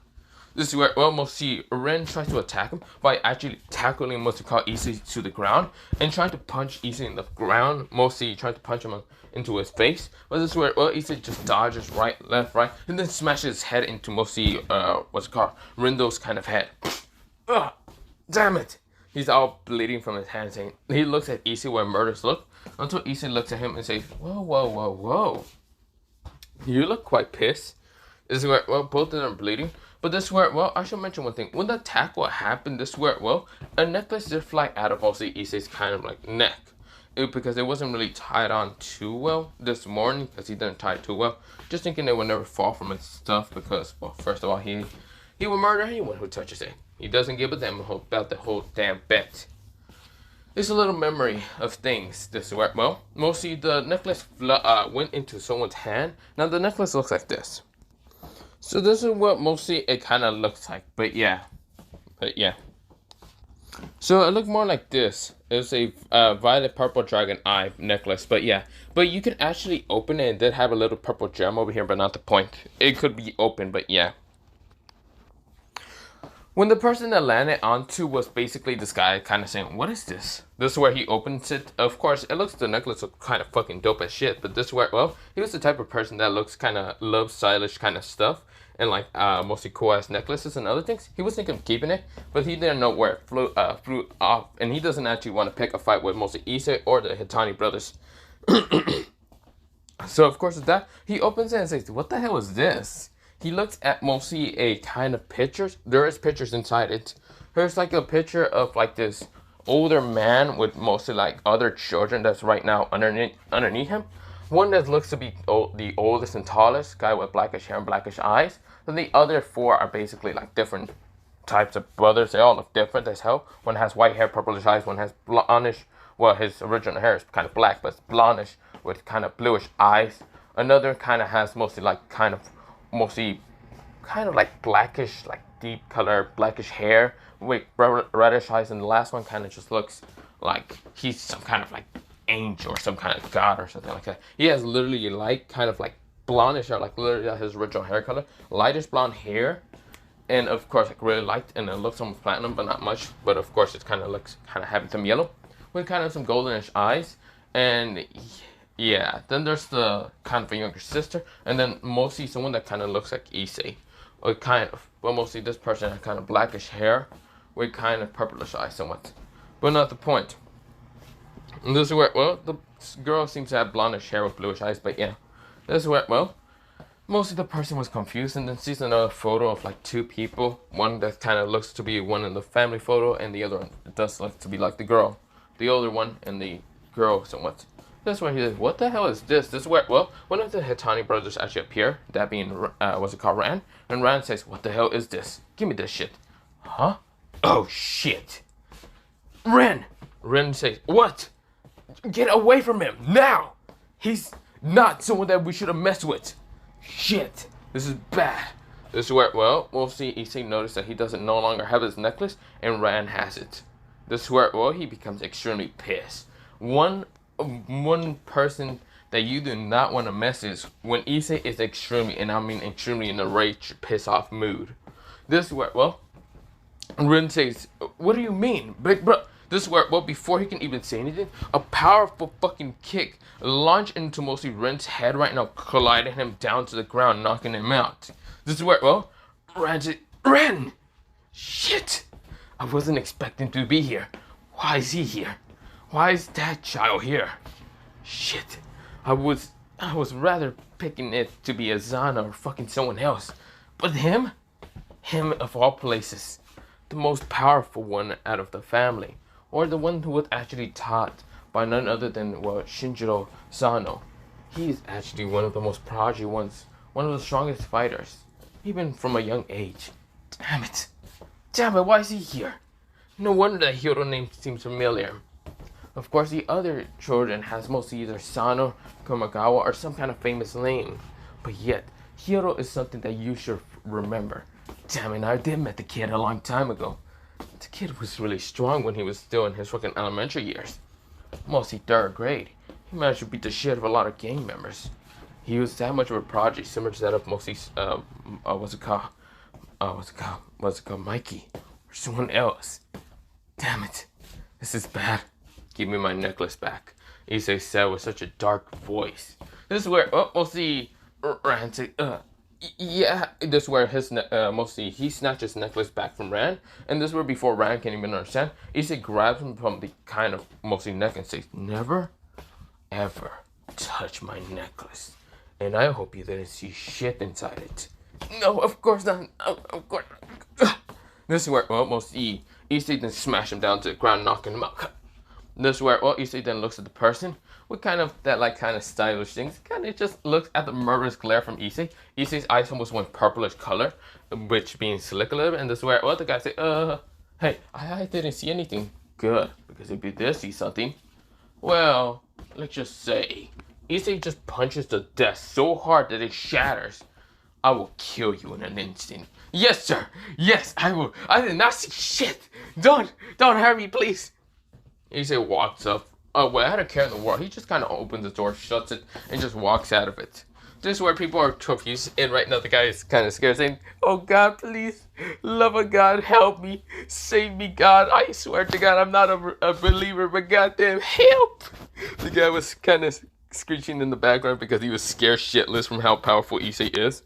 This is where, well, mostly Ren tries to attack him by actually tackling mostly called Issei to the ground and trying to punch Issei in the ground, mostly trying to punch him into his face. But this is where, well, Issei just dodges right, left, right, and then smashes his head into mostly, what's it called, Rendo's kind of head. Ugh, damn it. He's all bleeding from his hands, and he looks at Issei where murders look, until Issei looks at him and says, whoa. You look quite pissed. This is where, well, both of them are bleeding. But this is where, well, I should mention one thing. When the attack happened, this is where, well, a necklace did fly out of mostly Issei's kind of like neck. Because it wasn't really tied on too well this morning, because he didn't tie it too well. Just thinking it would never fall from his stuff because, well, first of all, he would murder anyone who touches it. He doesn't give a damn about the whole damn bet. It's a little memory of things. This is where, well, mostly the necklace went into someone's hand. Now the necklace looks like this. So this is what mostly it kind of looks like. But yeah. So it looked more like this. It was a violet purple dragon eye necklace. But yeah. But you can actually open it. It did have a little purple gem over here, but not the point. It could be open, but yeah. When the person that landed onto was basically this guy kind of saying, what is this? This is where he opens it. Of course, it looks, the necklace looks kind of fucking dope as shit. But this is where, well, he was the type of person that looks kind of loves stylish kind of stuff. And like mostly cool ass necklaces and other things. He was thinking of keeping it, but he didn't know where it flew off. And he doesn't actually want to pick a fight with mostly Issei or the Hitani brothers. So of course with that, he opens it and says, what the hell is this? He looks at mostly a kind of pictures. There is pictures inside it. There's like a picture of like this older man with mostly like other children that's right now underneath him. One that looks to be the oldest and tallest guy with blackish hair and blackish eyes. Then the other four are basically like different types of brothers. They all look different as hell. One has white hair, purplish eyes. One has blondish. Well, his original hair is kind of black, but it's blondish with kind of bluish eyes. Another kind of has mostly like mostly kind of like blackish, like deep color blackish hair with reddish eyes, and the last one kind of just looks like he's some kind of like angel or some kind of god or something like that. He has literally light kind of like blondish hair, like literally his original hair color, lightish blonde hair, and of course like really light, and it looks almost platinum but not much, but of course it kind of looks kind of having some yellow with kind of some goldenish eyes. And yeah, then there's the kind of a younger sister, and then mostly someone that kind of looks like Issei, or kind of, but mostly this person has kind of blackish hair with kind of purplish eyes somewhat, but not the point. And this is where, well, the girl seems to have blondish hair with bluish eyes, but yeah, this is where, well, mostly the person was confused, and then sees another photo of like two people, one that kind of looks to be one in the family photo, and the other one does look to be like the girl, the older one, and the girl somewhat. That's where he says, what the hell is this? This is where, well, one of the Hitani brothers actually appear, that being, what's it called, Ran? And Ran says, what the hell is this? Give me this shit. Huh? Oh, shit. Ren says, what? Get away from him, now! He's not someone that we should have messed with. Shit. This is bad. This is where, well, we'll see Issei notice that he doesn't no longer have his necklace, and Ran has it. This is where, well, he becomes extremely pissed. One person that you do not want to mess is when Issei is extremely, and I mean extremely, in a rage, piss off mood. This is where, well, Ren says, what do you mean, big bro? This is where, well, before he can even say anything, a powerful fucking kick launched into mostly Ren's head right now, colliding him down to the ground, knocking him out. This is where, well, Ren says, Ren! Shit! I wasn't expecting to be here. Why is he here? Why is that child here? Shit. I was rather picking it to be a Zana or fucking someone else. But him of all places, the most powerful one out of the family, or the one who was actually taught by none other than, well, Shinjiro Sano. He is actually one of the most prodigy ones, one of the strongest fighters, even from a young age. Damn it, why is he here? No wonder that hero name seems familiar. Of course, the other children has mostly either Sano, Komagawa, or some kind of famous name. But yet, Hiro is something that you should remember. Damn it, I did met the kid a long time ago. The kid was really strong when he was still in his fucking elementary years. Mostly 3rd grade. He managed to beat the shit of a lot of gang members. He was that much of a prodigy, similar to that of mostly, Mikey, or someone else. Damn it, this is bad. Give me my necklace back, Issei said with such a dark voice. This is where, we'll see Ran say, yeah, this is where his, mostly, he snatched his necklace back from Ran, and this is where before Ran can even understand, Issei grabs him from the kind of mostly neck and says, never, ever touch my necklace, and I hope you didn't see shit inside it. No, of course not, of course not. This is where, well, mostly, Issei then smash him down to the ground, knocking him out. This is where, well, Issei then looks at the person with kind of that, like, kind of stylish things. Kind of just looks at the murderous glare from Issei. Issei's eyes almost went purplish color, which being slick a little bit. And this is where, well, the guy say, hey, I didn't see anything. good, because if you did see something, well, let's just say, Issei just punches the desk so hard that it shatters. I will kill you in an instant. Yes, sir. Yes, I will. I did not see shit. Don't hurt me, please. Issei walks up. Oh, well, I had a care in the world. He just kind of opens the door, shuts it, and just walks out of it. This is where people are confused, and right now the guy is kind of scared, saying, "Oh God, please, love of God, help me, save me, God. I swear to God, I'm not a believer, but goddamn, help!" The guy was kind of screeching in the background because he was scared shitless from how powerful Issei is.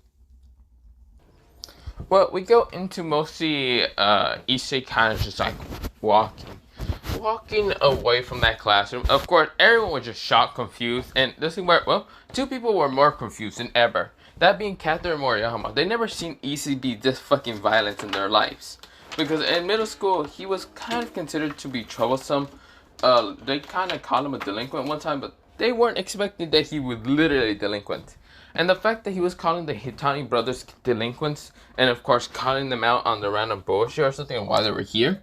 Well, we go into mostly Issei kind of just like walking away from that classroom. Of course, everyone was just shocked, confused, and this is where, well, two people were more confused than ever. That being Kato and Moriyama. They never seen Issei be this fucking violent in their lives. Because in middle school, he was kind of considered to be troublesome. They kind of called him a delinquent one time, but they weren't expecting that he was literally delinquent. And the fact that he was calling the Hitani brothers delinquents, and of course calling them out on the random bullshit or something and why they were here.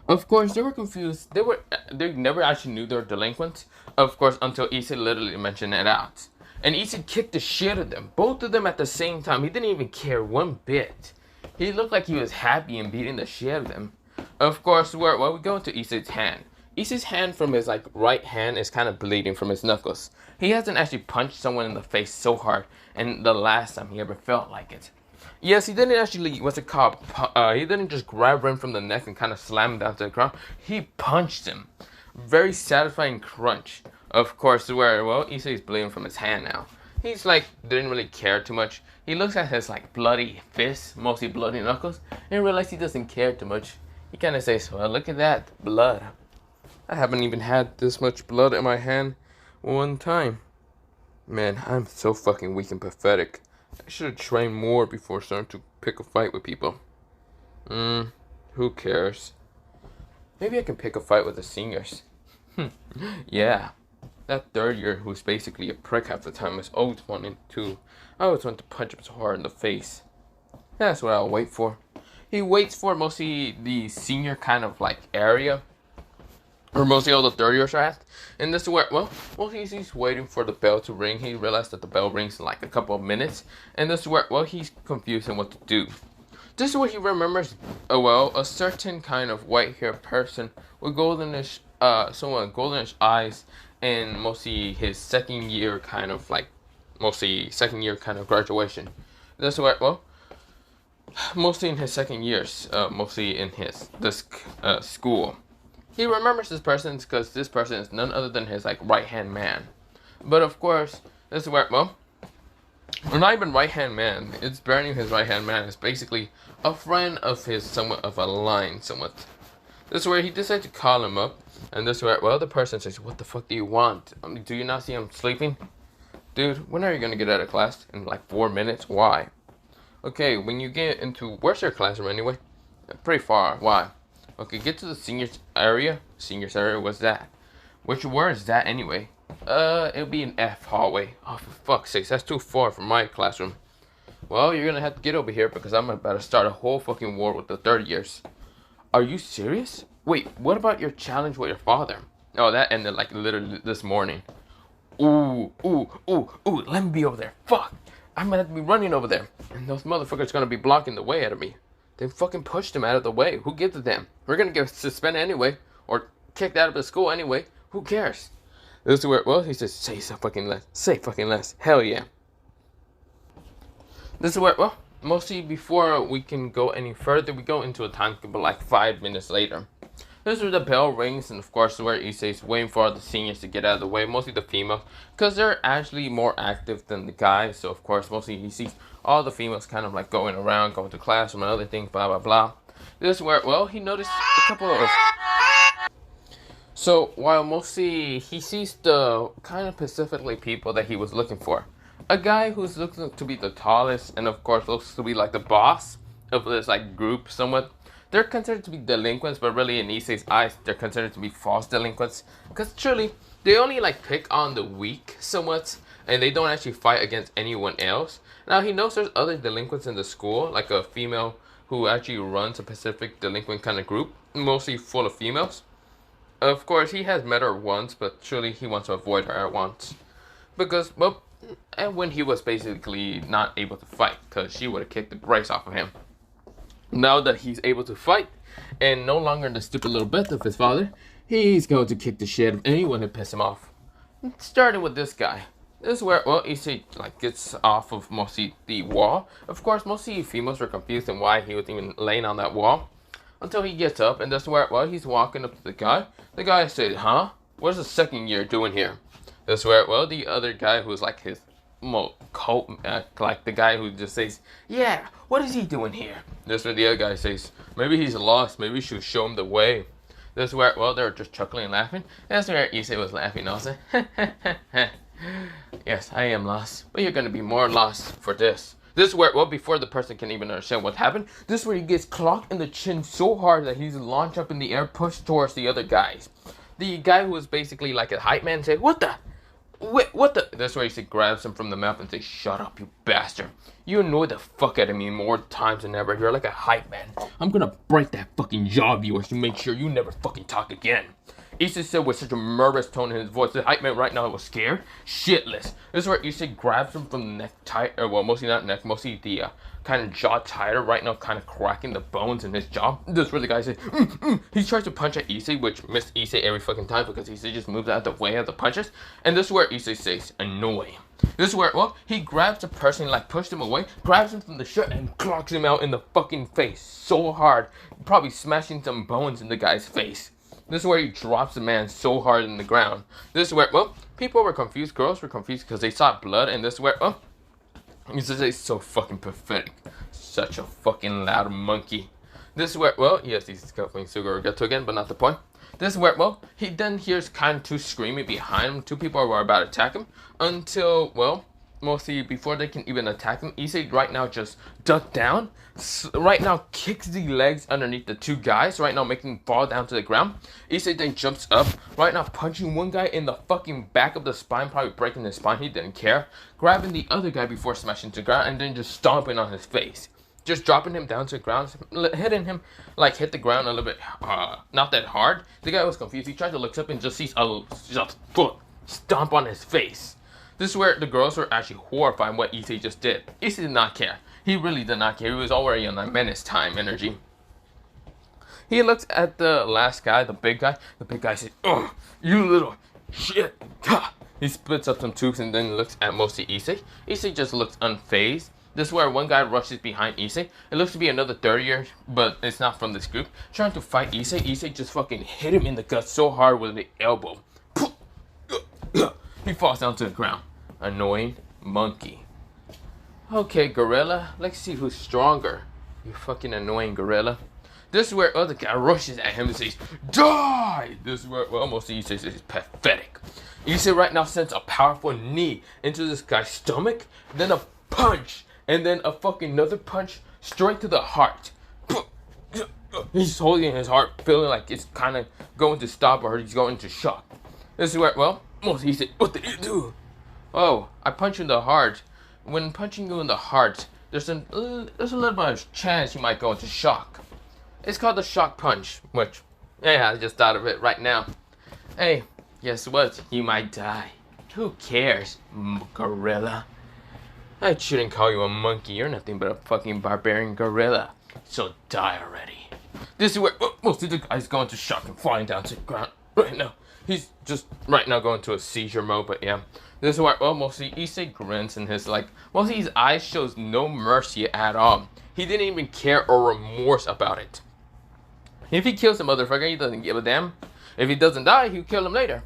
Of course, they were confused. They never actually knew they were delinquents. Of course, until Issei literally mentioned it out. And Issei kicked the shit out of them. Both of them at the same time. He didn't even care one bit. He looked like he was happy and beating the shit out of them. Of course, we go into Issei's hand. Issei's hand from his right hand is kind of bleeding from his knuckles. He hasn't actually punched someone in the face so hard, and the last time he ever felt like it. Yes, he didn't actually, he didn't just grab him from the neck and kind of slam him down to the ground. He punched him. Very satisfying crunch. Of course, Issei's bleeding from his hand now. He's didn't really care too much. He looks at his bloody fist, mostly bloody knuckles, and realizes he doesn't care too much. He kind of says, "Well, look at that, blood. I haven't even had this much blood in my hand one time. Man, I'm so fucking weak and pathetic. I should have trained more before starting to pick a fight with people. Who cares? Maybe I can pick a fight with the seniors." Yeah, that third year who's basically a prick half the time is always wanting to. I always want to punch him so hard in the face. That's what I'll wait for. He waits for mostly the senior kind of area, or mostly all the third years are at. And this is where, he's waiting for the bell to ring. He realized that the bell rings in a couple of minutes. And this is where, he's confused on what to do. This is where he remembers, a certain kind of white-haired person with goldenish eyes, and mostly his second year kind of graduation. This is where, mostly in his second years, mostly in this school. He remembers this person because this person is none other than his right-hand man. But of course, this is where, not even right-hand man. It's barely his right-hand man. It's basically a friend of his, somewhat of a line, somewhat. This is where he decides to call him up. And this is where, the person says, "What the fuck do you want? Do you not see I'm sleeping? Dude, when are you going to get out of class? In 4 minutes? Why?" "Okay, when you get into, where's your classroom anyway?" "Pretty far. Why?" "Okay, get to the seniors area." "Seniors area? What's that?" Where is that anyway?" It'll be an F hallway." "Oh, for fuck's sake, that's too far from my classroom." "Well, you're gonna have to get over here because I'm about to start a whole fucking war with the third years." "Are you serious? Wait, what about your challenge with your father?" "Oh, that ended literally this morning." Ooh, let me be over there. Fuck, I'm gonna have to be running over there. And those motherfuckers gonna be blocking the way out of me. They fucking pushed him out of the way. Who gives a damn? We're gonna get suspended anyway, or kicked out of the school anyway. Who cares? This is where, he says, say fucking less. Hell yeah. This is where, mostly before we can go any further, we go into a time skip 5 minutes later. This is where the bell rings, and of course where Issei's waiting for the seniors to get out of the way, mostly the females, because they're actually more active than the guys. So of course mostly he sees all the females kind of going around, going to class and other things, blah blah blah. This is where, he noticed a couple of. So while mostly he sees the kind of specifically people that he was looking for, a guy who's looking to be the tallest, and of course looks to be the boss of this group somewhat. They're considered to be delinquents, but really in Issei's eyes, they're considered to be false delinquents. Because truly, they only pick on the weak somewhat, and they don't actually fight against anyone else. Now he knows there's other delinquents in the school, like a female who actually runs a Pacific delinquent kind of group, mostly full of females. Of course, he has met her once, but surely he wants to avoid her at once. Because, well, and when he was basically not able to fight, because she would have kicked the brakes off of him. Now that he's able to fight, and no longer the stupid little bit of his father, he's going to kick the shit of anyone who pisses him off. Starting with this guy. This is where, well, Issei, like, gets off of mostly the wall. Of course, most of the females were confused on why he was even laying on that wall. Until he gets up, and this is where, well, he's walking up to the guy. The guy said, huh? What's the second year doing here? This is where, well, the other guy who's like his like the guy who just says, yeah, what is he doing here? This is where the other guy says, maybe he's lost, maybe we should show him the way. This is where, well, they're just chuckling and laughing. That's where Issei was laughing also. Yes, I am lost, but you're gonna be more lost for this. This is where, well, before the person can even understand what happened, this is where he gets clocked in the chin so hard that he's launched up in the air, pushed towards the other guys. The guy who was basically like a hype man said, what the? What the? That's where he grabs him from the mouth and says, shut up, you bastard. You annoy the fuck out of me more times than ever. You're like a hype man. I'm gonna break that fucking jaw of yours to make sure you never fucking talk again. Issei said with such a murderous tone in his voice. The hype man right now was scared, shitless. This is where Issei grabs him from the neck tight, or well, mostly not neck, mostly the kind of jaw tighter right now, kind of cracking the bones in his jaw. This is where the guy says, He tries to punch at Issei, which missed Issei every fucking time because Issei just moves out of the way of the punches. And this is where Issei says, annoy. This is where, well, he grabs the person, like pushed him away, grabs him from the shirt and clocks him out in the fucking face so hard, probably smashing some bones in the guy's face. This is where he drops the man so hard in the ground. This is where, well, people were confused, girls were confused because they saw blood, and this is where, well, he's so fucking pathetic. Such a fucking loud monkey. This is where, well, yes, he's scuffling Sugarugato again, but not the point. This is where, well, he then hears kind of two screaming behind him. Two people were about to attack him until, well, mostly before they can even attack him, Issei right now just ducked down. Right now kicks the legs underneath the two guys. Right now making them fall down to the ground. Issei then jumps up. Right now punching one guy in the fucking back of the spine. Probably breaking his spine. He didn't care. Grabbing the other guy before smashing to the ground. And then just stomping on his face. Just dropping him down to the ground. Hitting him like hit the ground a little bit. Not that hard. The guy was confused. He tried to look up and just sees a foot stomp on his face. This is where the girls were actually horrified what Issei just did. Issei did not care. He really did not care. He was already on that menace time energy. He looks at the last guy, the big guy. The big guy says, oh, you little shit. He spits up some tubes and then looks at mostly Issei. Issei just looks unfazed. This is where one guy rushes behind Issei. It looks to be another 30-year, but it's not from this group. Trying to fight Issei. Issei just fucking hit him in the gut so hard with the elbow. He falls down to the ground. Annoying monkey. Okay, gorilla. Let's see who's stronger. You fucking annoying gorilla. This is where other guy rushes at him and says, die! This is where, well, almost he says it's pathetic. Issei right now sends a powerful knee into this guy's stomach, then a punch, and then a fucking another punch straight to the heart. He's holding his heart, feeling like it's kind of going to stop or he's going into shock. This is where, well, most he said, what did you do? Oh, I punched you in the heart. When punching you in the heart, there's a little bit of chance you might go into shock. It's called the shock punch, which, yeah, I just thought of it right now. Hey, guess what? You might die. Who cares, gorilla? I shouldn't call you a monkey. You're nothing but a fucking barbarian gorilla. So die already. This is where most of the guys going to shock and falling down to the ground right now. He's just right now going to a seizure mode, but yeah. This is where, well, mostly Issei grins and his, like, mostly his eyes shows no mercy at all. He didn't even care or remorse about it. If he kills a motherfucker, he doesn't give a damn. If he doesn't die, he'll kill him later.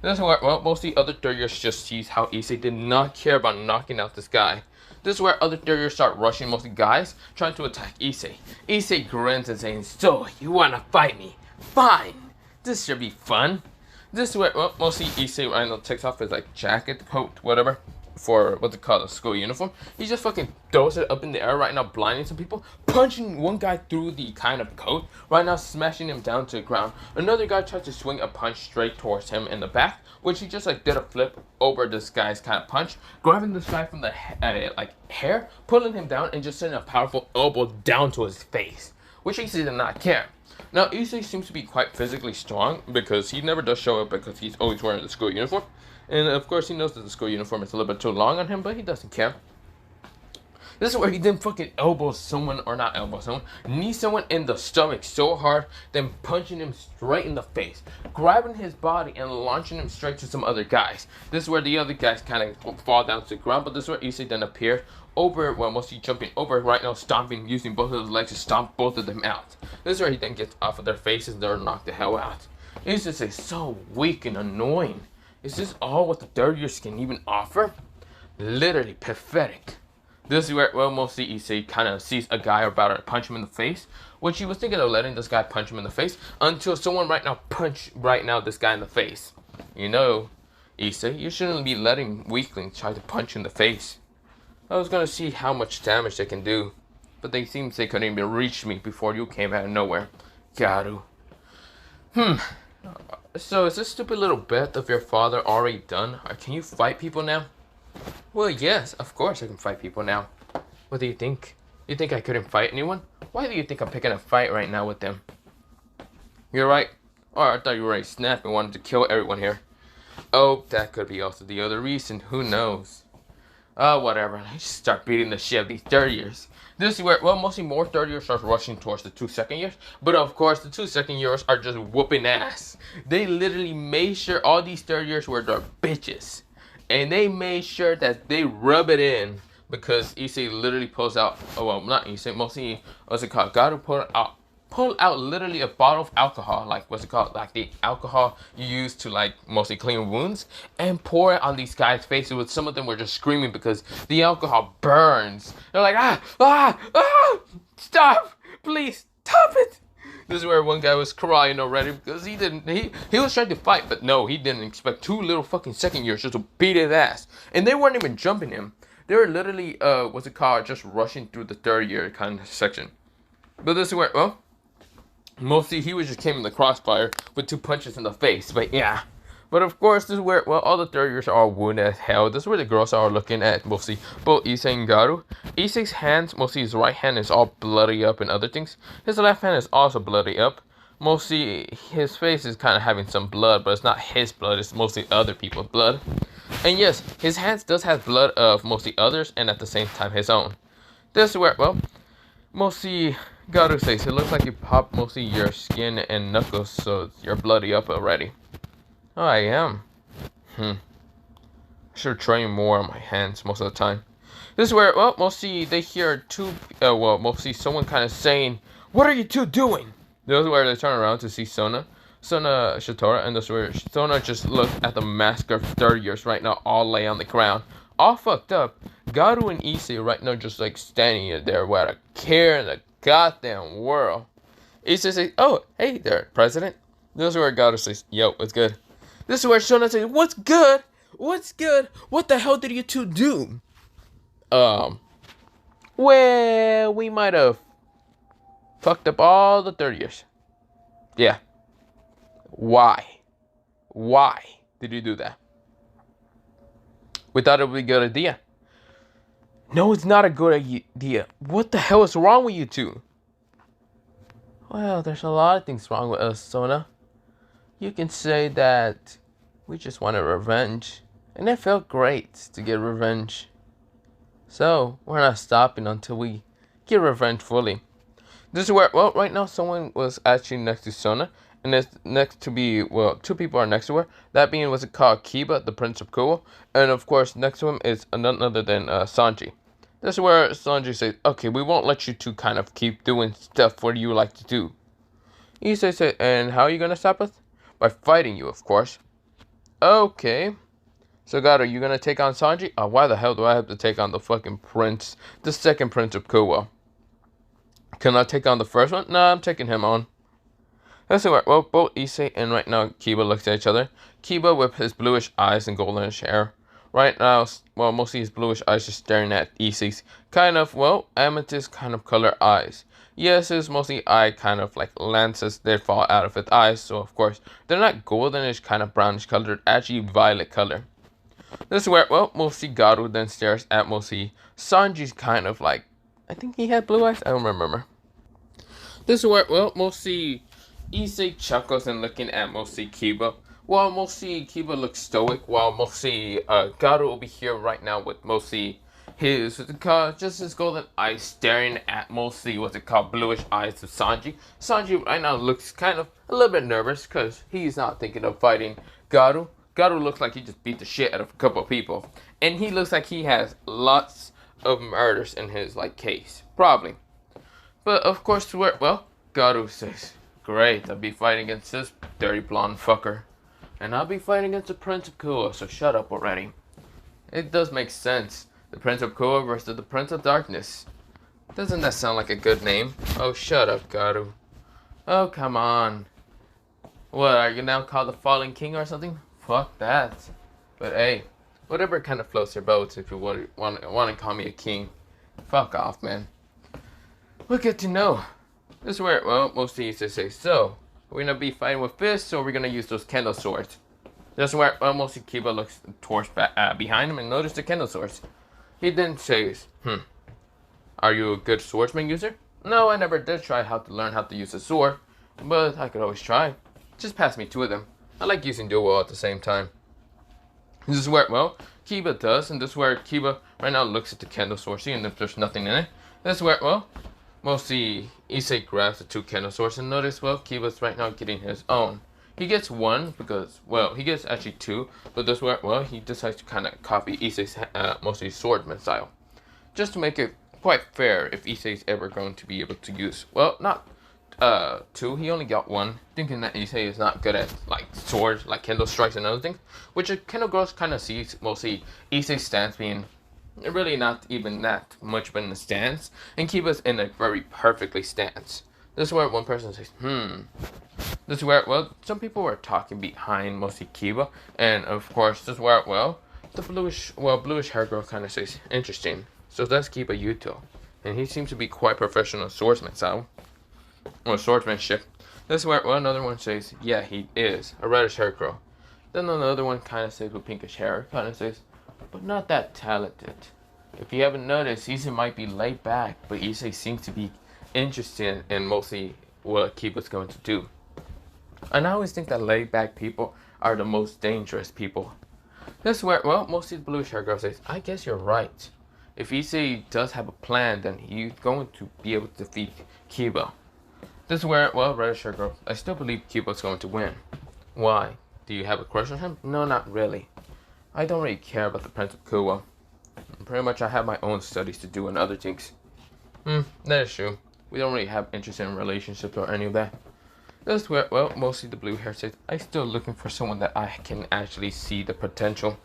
This is where, well, most of the other third-years just sees how Issei did not care about knocking out this guy. This is where other third-years start rushing mostly guys, trying to attack Issei. Issei grins and saying, so, you wanna fight me? Fine! This should be fun. This is where, well, mostly Issei right now takes off his, like, jacket, coat, whatever. for what's it called, a school uniform. He just fucking throws it up in the air right now, blinding some people, punching one guy through the kind of coat, right now smashing him down to the ground. Another guy tried to swing a punch straight towards him in the back, which he just like did a flip over this guy's kind of punch, grabbing this guy from the hair, pulling him down, and just sending a powerful elbow down to his face, which Issei did not care. Now, Issei seems to be quite physically strong because he never does show up because he's always wearing the school uniform. And of course, he knows that the school uniform is a little bit too long on him, but he doesn't care. This is where he then fucking elbows someone, or not elbow someone, knee someone in the stomach so hard, then punching him straight in the face, grabbing his body and launching him straight to some other guys. This is where the other guys kind of fall down to the ground, but this is where Issei then appeared over, well, mostly jumping over right now, stomping, using both of his legs to stomp both of them out. This is where he then gets off of their faces and they're knocked the hell out. Issei is so weak and annoying. Is this all what the third years can even offer? Literally pathetic. This is where, well, mostly Issei kind of sees a guy about to punch him in the face, which he was thinking of letting this guy punch him in the face until someone right now this guy in the face. You know, Issei, you shouldn't be letting weaklings try to punch you in the face. I was gonna see how much damage they can do, but they seems they couldn't even reach me before you came out of nowhere. Garu. So is this stupid little bet of your father already done? Or can you fight people now? Well, yes, of course I can fight people now. What do you think? You think I couldn't fight anyone? Why do you think I'm picking a fight right now with them? You're right. Oh, I thought you were already snapped and wanted to kill everyone here. Oh, that could be also the other reason. Who knows? Whatever. Let's just start beating the shit out of these third years. This is where, well, mostly more third years start rushing towards the 2 second years. But of course, the 2 second years are just whooping ass. They literally made sure all these third years were their bitches. And they made sure that they rub it in. Because Issei literally pulls out, oh, well, not Issei, mostly, what's it called? Garu pull out literally a bottle of alcohol, like, what's it called? Like the alcohol you use to, like, mostly clean wounds, and pour it on these guys' faces. With some of them were just screaming because the alcohol burns. They're like, stop, please, stop it. This is where one guy was crying already because he was trying to fight, but no, he didn't expect 2 little fucking second years just to beat his ass. And they weren't even jumping him. They were literally, what's it called, just rushing through the third year kind of section. But this is where, well, mostly he was just came in the crossfire with 2 punches in the face, but yeah. But of course, this is where, well, all the third years are all wounded as hell. This is where the girls are looking at, mostly, both Issei and Garu. Issei's hands, mostly his right hand is all bloody up and other things. His left hand is also bloody up. Mostly, his face is kind of having some blood, but it's not his blood, it's mostly other people's blood. And yes, his hands does have blood of mostly others, and at the same time his own. This is where, well, mostly Garu says, it looks like you popped mostly your skin and knuckles, so you're bloody up already. Oh, I am. I should train more on my hands most of the time. This is where, well, mostly they hear mostly someone kind of saying, "What are you 2 doing?" This is where they turn around to see Sona Shitora, and this is where Sona just looks at the mask of third years right now, all lay on the ground, all fucked up. Garu and Issei right now just like standing there without a care in the goddamn world. Issei says, "Oh, hey there, President." This is where Garu says, "Yo, what's good?" This is where Sona says, "What's good? What's good? What the hell did you 2 do?" Well, we might have fucked up all the third years. Yeah. Why? Why did you do that? We thought it would be a good idea. No, it's not a good idea. What the hell is wrong with you 2? Well, there's a lot of things wrong with us, Sona. You can say that we just wanted revenge. And it felt great to get revenge. So, we're not stopping until we get revenge fully. This is where, well, right now someone was actually next to Sona. And it's next to be, well, 2 people are next to her. That being, what's it called, Kiba, the Prince of Kuo. And of course, next to him is none other than Sanji. This is where Sanji says, "Okay, we won't let you 2 kind of keep doing stuff what you like to do." Issei said, "And how are you going to stop us?" "By fighting you, of course." "Okay. So, God, are you going to take on Sanji?" Why the hell do I have to take on the fucking prince, the second Prince of Kuo? Can I take on the first one? Nah, I'm taking him on. That's right. Well, both Issei and right now Kiba looks at each other. Kiba with his bluish eyes and goldenish hair. Right now, well, mostly his bluish eyes are staring at Issei's kind of, well, amethyst kind of color eyes. Yes, his mostly eye kind of like lances that fall out of its eyes, so of course, they're not goldenish kind of brownish color, they're actually violet color. This is where, well, mostly Garu then stares at mostly Sanji's kind of like, I think he had blue eyes, I don't remember. This is where, well, mostly Issei chuckles and looking at mostly Kiba. While mostly Kiba looks stoic, while mostly Garu will be here right now with mostly his, what's it called, just his golden eyes staring at mostly, what's it called, bluish eyes of Sanji. Sanji right now looks kind of a little bit nervous because he's not thinking of fighting Garu. Garu looks like he just beat the shit out of a couple of people. And he looks like he has lots of murders in his, like, case. Probably. But, of course, well, Garu says, great, I'll be fighting against this dirty blonde fucker. And I'll be fighting against the Prince of Koa, so shut up already. It does make sense. The Prince of Koa versus the Prince of Darkness. Doesn't that sound like a good name? Oh, shut up, Garu. Oh, come on. What, are you now called the Fallen King or something? Fuck that. But hey, whatever kind of floats your boat if you want to call me a king. Fuck off, man. We'll get to know. This is where, well, mostly used to say, so, we're going to be fighting with fists or we're going to use those kendo swords? This is where, well, mostly Kiba looks towards behind him and notices the kendo swords. He then says, are you a good swordsman user? No, I never did try how to learn how to use a sword, but I could always try. Just pass me two of them. I like using dual at the same time. This is where, well, Kiba does, and this is where Kiba right now looks at the kendo sword, seeing if there's nothing in it. This is where, well, mostly Issei grabs the two kendo swords and notice, well, Kiba's right now getting his own. He gets one because, well, he gets actually two, but this is where, well, he decides to kind of copy Issei's mostly swordsman style. Just to make it quite fair if Issei's ever going to be able to use, well, not two, he only got one, thinking that Issei is not good at, like, swords, like kendo strikes and other things, which a kendo girls kind of sees, mostly Issei's stance being really not even that much but in the stance, and Kiba's in a very perfectly stance. This is where one person says, This is where, well, some people were talking behind mostly Kiba, and of course, this is where, well, the bluish hair girl kind of says, interesting, so that's Kiba Yuto, and he seems to be quite professional in swordsman style. Or swordsmanship. This is where, well, another one says, yeah, he is. A reddish hair girl. Then another one kind of says with pinkish hair, kind of says, but not that talented. If you haven't noticed, Issei might be laid back, but Issei seems to be interested in mostly what Kiba's going to do. And I always think that laid back people are the most dangerous people. This is where, well, mostly the bluish hair girl says, I guess you're right. If Issei does have a plan, then he's going to be able to defeat Kiba. This is where, well, reddish hair girl, I still believe Kiba's going to win. Why? Do you have a crush on him? No, not really. I don't really care about the Prince of Koa. Pretty much I have my own studies to do and other things. That is true. We don't really have interest in relationships or any of that. This is where, well, mostly the blue hair says, I'm still looking for someone that I can actually see the potential.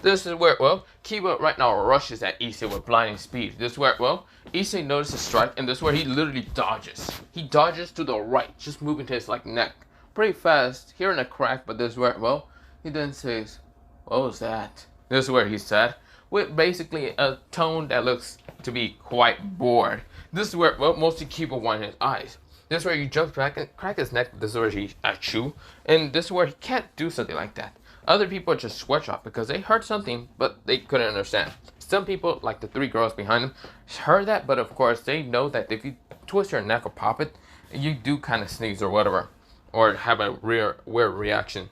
This is where, well, Kiba right now rushes at Issei with blinding speed. This is where, well, Issei notices a strike, and this is where he literally dodges. He dodges to the right, just moving to his, like, neck. Pretty fast, hearing a crack, but this is where, well, he then says, what was that? This is where he said, with basically a tone that looks to be quite bored. This is where, well, mostly Kiba won his eyes. This is where he jumps back and crack his neck, this is where he achoo, and this is where he can't do something like that. Other people just sweat because they heard something, but they couldn't understand. Some people, like the three girls behind them, heard that, but of course they know that if you twist your neck or pop it, you do kind of sneeze or whatever, or have a weird reaction.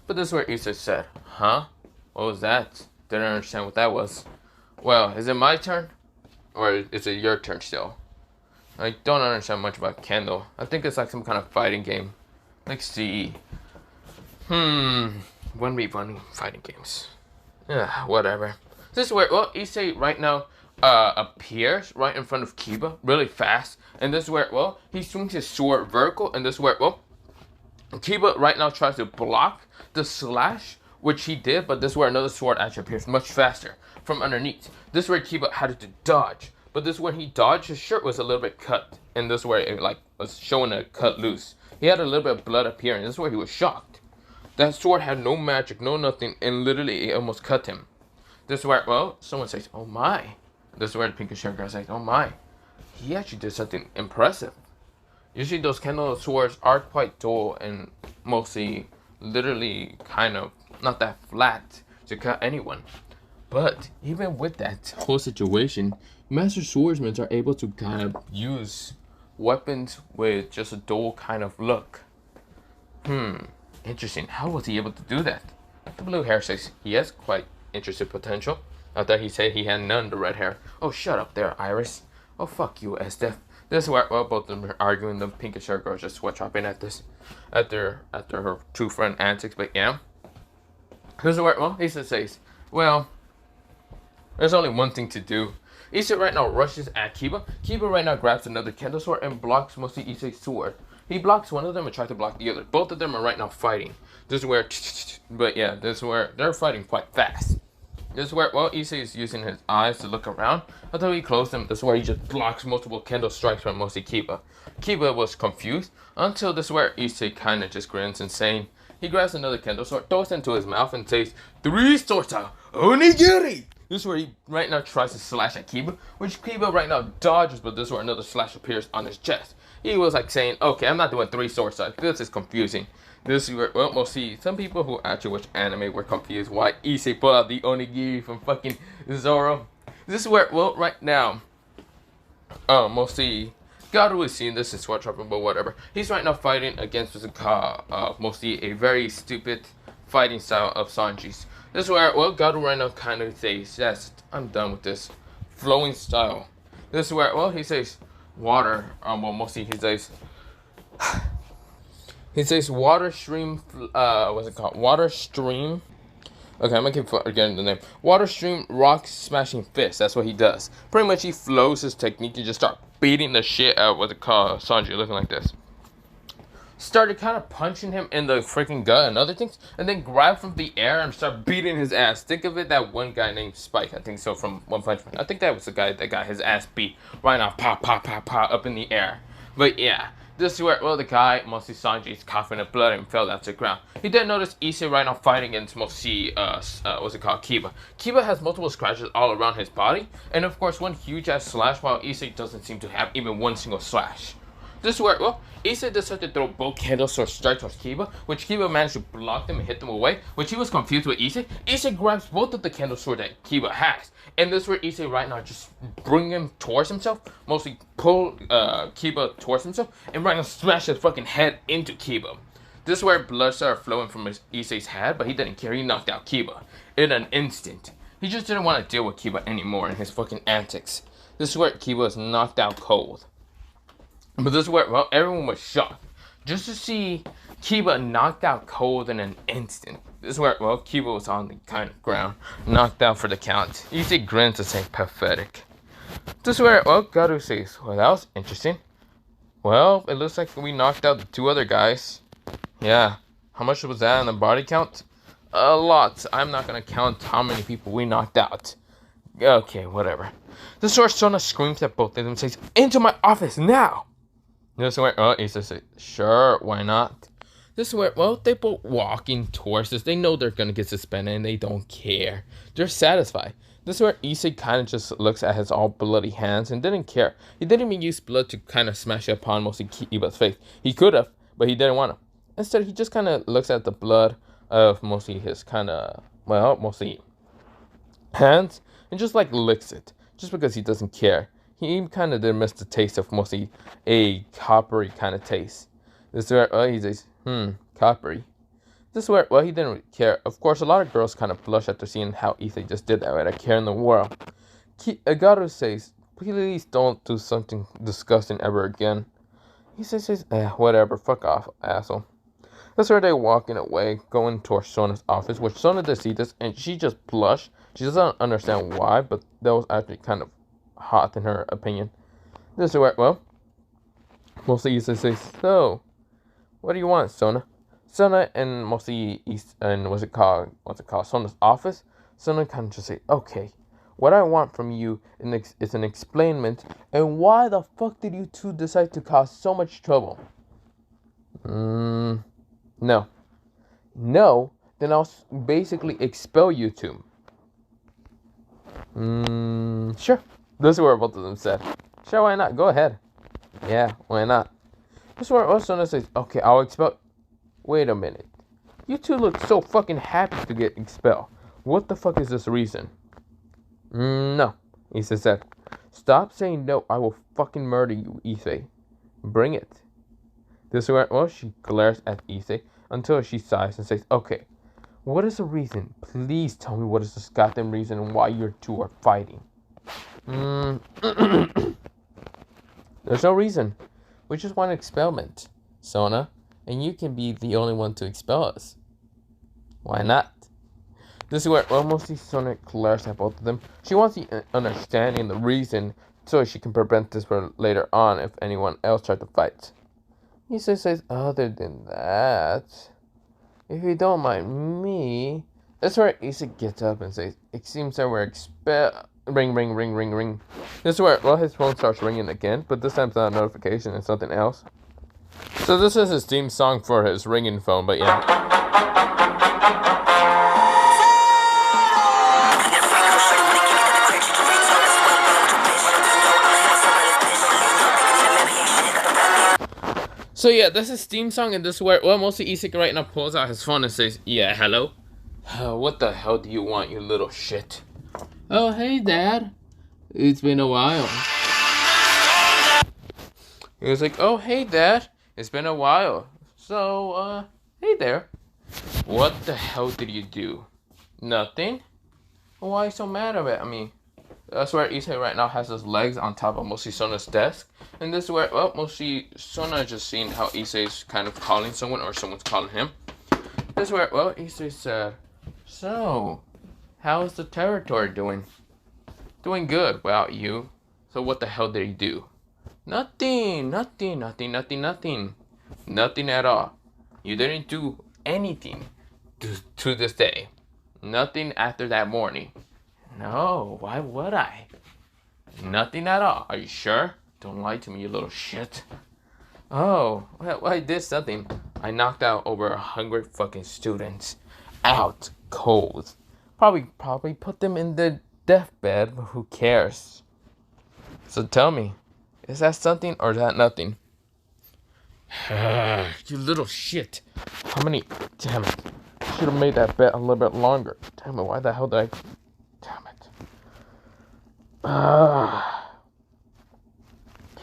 But this is where Issei said, huh? What was that? Didn't understand what that was. Well, is it my turn? Or is it your turn still? I don't understand much about Kendo. I think it's like some kind of fighting game. Like CE. 1v1 fighting games. Yeah, whatever. This is where, well, Issei right now appears right in front of Kiba really fast. And this is where, well, he swings his sword vertical. And this is where, well, Kiba right now tries to block the slash, which he did. But this is where another sword actually appears much faster from underneath. This is where Kiba had to dodge. But this is when he dodged, his shirt was a little bit cut. And this is where it like was showing a cut loose. He had a little bit of blood appearing. This is where he was shocked. That sword had no magic, no nothing, and literally it almost cut him. This is where, well, someone says, oh my. This is where the pinkish hair girl says, oh my. He actually did something impressive. Usually those candle swords are quite dull and mostly literally kind of not that flat to cut anyone. But even with that whole situation, master swordsmen are able to kind of use weapons with just a dull kind of look. Interesting. How was he able to do that? The blue hair says he has quite interesting potential. I thought he said he had none, the red hair. Oh, shut up there, Iris. Oh, fuck you, Estef. This is where, well, both of them are arguing. The pinkish hair girl just sweat dropping at this, after her two friend antics. But yeah, this is where, well, Issa says, well, there's only one thing to do. Issa right now rushes at Kiba. Kiba right now grabs another kendo sword and blocks mostly Issei's sword. He blocks one of them and tries to block the other. Both of them are right now fighting. This is where, but yeah, this is where they're fighting quite fast. This is where, well, Issei is using his eyes to look around. Until he closed them, this is where he just blocks multiple kendo strikes from mostly Kiba. Kiba was confused until this is where Issei kind of just grins and saying, he grabs another kendo sword, throws it into his mouth and says, 3 sorta onigiri! This is where he right now tries to slash at Kiba, which Kiba right now dodges, but this is where another slash appears on his chest. He was like saying, okay, I'm not doing 3 sword sides. This is confusing. This is where, well, we'll see. Some people who actually watch anime were confused why Issei pulled out the onigiri from fucking Zoro. This is where, well, right now, mostly, Garu is seeing this in sweat dropping, but whatever. He's right now fighting against what's called, mostly a very stupid fighting style of Sanji's. This is where, well, Garu right now kind of says, yes, I'm done with this flowing style. This is where, well, he says, water, well, mostly he says water stream, what's it called? Water stream. Okay, I'm gonna keep forgetting the name. Water stream rock smashing fist. That's what he does. Pretty much he flows his technique and just start beating the shit out of what's it called? Sanji, looking like this. Started kind of punching him in the freaking gut and other things, and then grab from the air and start beating his ass. Think of it, that one guy named Spike, I think so, from One Punch Man. I think that was the guy that got his ass beat right now, pop, pop, pop, pop, up in the air. But yeah, this is where, well, the guy, mostly Sanji, is coughing up blood and fell down to the ground. He did notice Issei right now fighting against mostly, what's it called, Kiba. Kiba has multiple scratches all around his body, and of course one huge ass slash, while Issei doesn't seem to have even one single slash. This is where, well, Issei decided to throw both candle sword strikes towards Kiba, which Kiba managed to block them and hit them away, which he was confused with Issei. Issei grabs both of the candle sword that Kiba has, and this is where Issei right now just bring him towards himself, mostly pull Kiba towards himself, and right now smash his fucking head into Kiba. This is where blood started flowing from Issei's head, but he didn't care. He knocked out Kiba in an instant. He just didn't want to deal with Kiba anymore and his fucking antics. This is where Kiba was knocked out cold. But this is where, well, everyone was shocked. Just to see Kiba knocked out cold in an instant. This is where, well, Kiba was on the kind of ground, knocked out for the count. Issei grins to say pathetic. This is where, well, Garu says, well, that was interesting. Well, it looks like we knocked out the 2 other guys. Yeah. How much was that on the body count? A lot. I'm not going to count how many people we knocked out. Okay, whatever. This is where Sona screams at both of them and says, into my office now! This is where, oh, Issa says, sure, why not? This is where, well, they both walking towards this. They know they're going to get suspended and they don't care. They're satisfied. This is where Issei kind of just looks at his all bloody hands and didn't care. He didn't even use blood to kind of smash it upon mostly Kiba's face. He could have, but he didn't want to. Instead, he just kind of looks at the blood of mostly his kind of, well, mostly hands and just like licks it. Just because he doesn't care. He kind of did miss the taste of mostly a coppery kind of taste. This is where, well, he says, coppery. This is where, well, he didn't really care. Of course, a lot of girls kind of blush after seeing how Issei just did that with a care in the world. Garu says, please don't do something disgusting ever again. He says, whatever, fuck off, asshole. That's where they're walking away, going towards Sona's office, which Sona does see this, and she just blushed. She doesn't understand why, but that was actually kind of hot in her opinion. This is where, well, mostly Issei says, so, what do you want, Sona? Sona and mostly what's it called, Sona's office. Sona kind of just say, okay, what I want from you is an explainment, and why the fuck did you 2 decide to cause so much trouble? No, then I'll basically expel you 2. Sure. This is what both of them said. Sure, why not? Go ahead. Yeah, why not? This is where Sona says, okay, I'll expel. Wait a minute. You two look so fucking happy to get expelled. What the fuck is this reason? No, Issei said. Stop saying no, I will fucking murder you, Issei. Bring it. This is where, she glares at Issei until she sighs and says, okay, what is the reason? Please tell me what is this goddamn reason and why you two are fighting. There's no reason. We just want an experiment, Sona, and you can be the only one to expel us. Why not? This is where mostly Sona glares at both of them. She wants the understanding, the reason, so she can prevent this for later on if anyone else tries to fight. Issei says, other than that, if you don't mind me... That's where Issei gets up and says, it seems that we're Ring, ring, ring, ring, ring. This is where, his phone starts ringing again, but this time it's not a notification, it's something else. So this is his theme song for his ringing phone, but yeah. So yeah, this is theme song, and this is where, mostly Issei right now pulls out his phone and says, yeah, hello? What the hell do you want, you little shit? Oh, hey, Dad. It's been a while. He was like, oh, hey, Dad. It's been a while. So, hey there. What the hell did you do? Nothing? Why are you so mad about it? I mean, that's where Issei right now has his legs on top of mostly Sona's desk. And this is where, mostly Sona just seeing how Issei's kind of calling someone or someone's calling him. This is where, Issei said, so... how's the territory doing? Doing good without you. So what the hell did he do? Nothing at all. You didn't do anything to this day. Nothing after that morning. No, why would I? Nothing at all. Are you sure? Don't lie to me, you little shit. Oh, well, I did something. I knocked out over 100 fucking students. Out cold. Probably put them in the deathbed, but who cares? So tell me, is that something or is that nothing? You little shit. How many? Damn it. I should have made that bet a little bit longer. Damn it, why the hell did I? Damn it.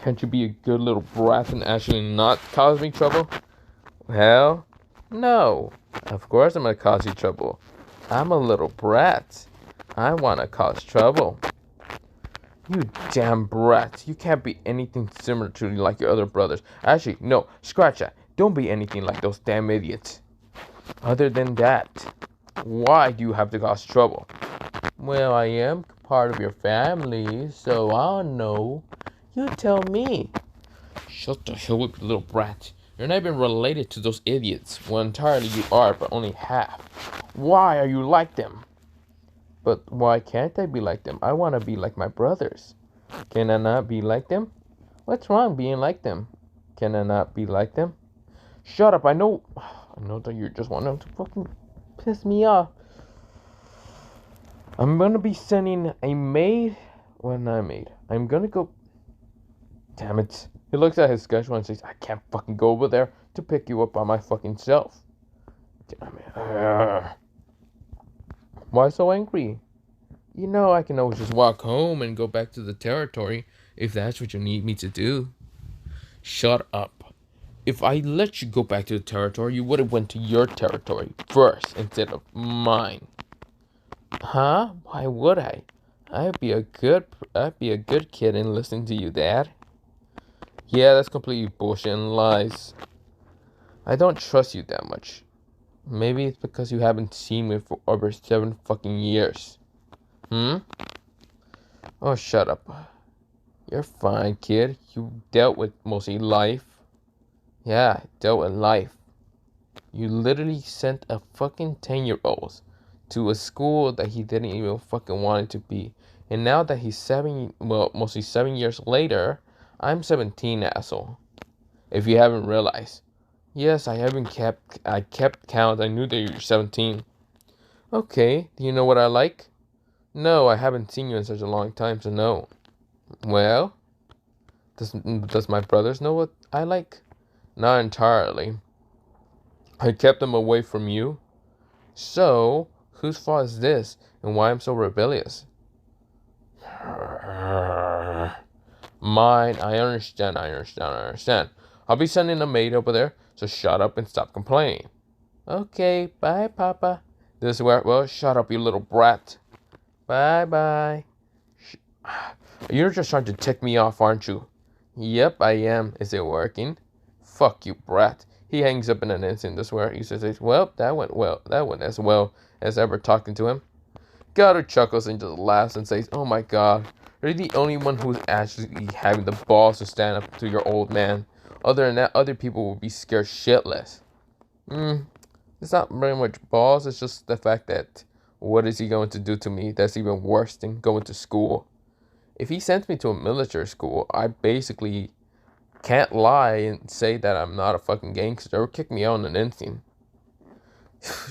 Can't you be a good little brat and actually not cause me trouble? Well, no. Of course I'm gonna cause you trouble. I'm a little brat. I want to cause trouble. You damn brat. You can't be anything similar to like your other brothers. Actually, no. Scratch that. Don't be anything like those damn idiots. Other than that, why do you have to cause trouble? Well, I am part of your family, so I'll know. You tell me. Shut the hell up, you little brat. You're not even related to those idiots. Well, entirely you are, but only half. Why are you like them? But why can't I be like them? I want to be like my brothers. Can I not be like them? What's wrong being like them? Can I not be like them? Shut up, I know that you just want to fucking piss me off. I'm gonna be sending a maid. Well, not a maid. I'm gonna go... Damn it. He looks at his schedule and says, I can't fucking go over there to pick you up by my fucking self. Damn it. Why so angry? You know I can always just walk home and go back to the territory if that's what you need me to do. Shut up. If I let you go back to the territory, you would have went to your territory first instead of mine. Huh? Why would I? I'd be a good kid and listen to you, Dad. Yeah, that's completely bullshit and lies. I don't trust you that much. Maybe it's because you haven't seen me for over 7 fucking years. Oh, shut up. You're fine, kid. You dealt with mostly life. Yeah, dealt with life. You literally sent a fucking 10-year-old to a school that he didn't even fucking want it to be. And now that he's mostly 7 years later, I'm 17, asshole. If you haven't realized. Yes, I kept count. I knew that you were 17. Okay, do you know what I like? No, I haven't seen you in such a long time, so no. Well, does my brothers know what I like? Not entirely. I kept them away from you. So, whose fault is this, and why I'm so rebellious? Mine. I understand. I'll be sending a maid over there, so shut up and stop complaining. Okay, bye, Papa. This is where, well, shut up, you little brat. Bye. You're just trying to tick me off, aren't you? Yep, I am. Is it working? Fuck you, brat. He hangs up in an instant. This is where he says, well, that went as well as ever talking to him. Gato chuckles and just laughs and says, oh my god, you're the only one who's actually having the balls to stand up to your old man. Other than that, other people will be scared shitless. It's not very much balls, it's just the fact that what is he going to do to me that's even worse than going to school? If he sends me to a military school, I basically can't lie and say that I'm not a fucking gangster or kick me out in an instant.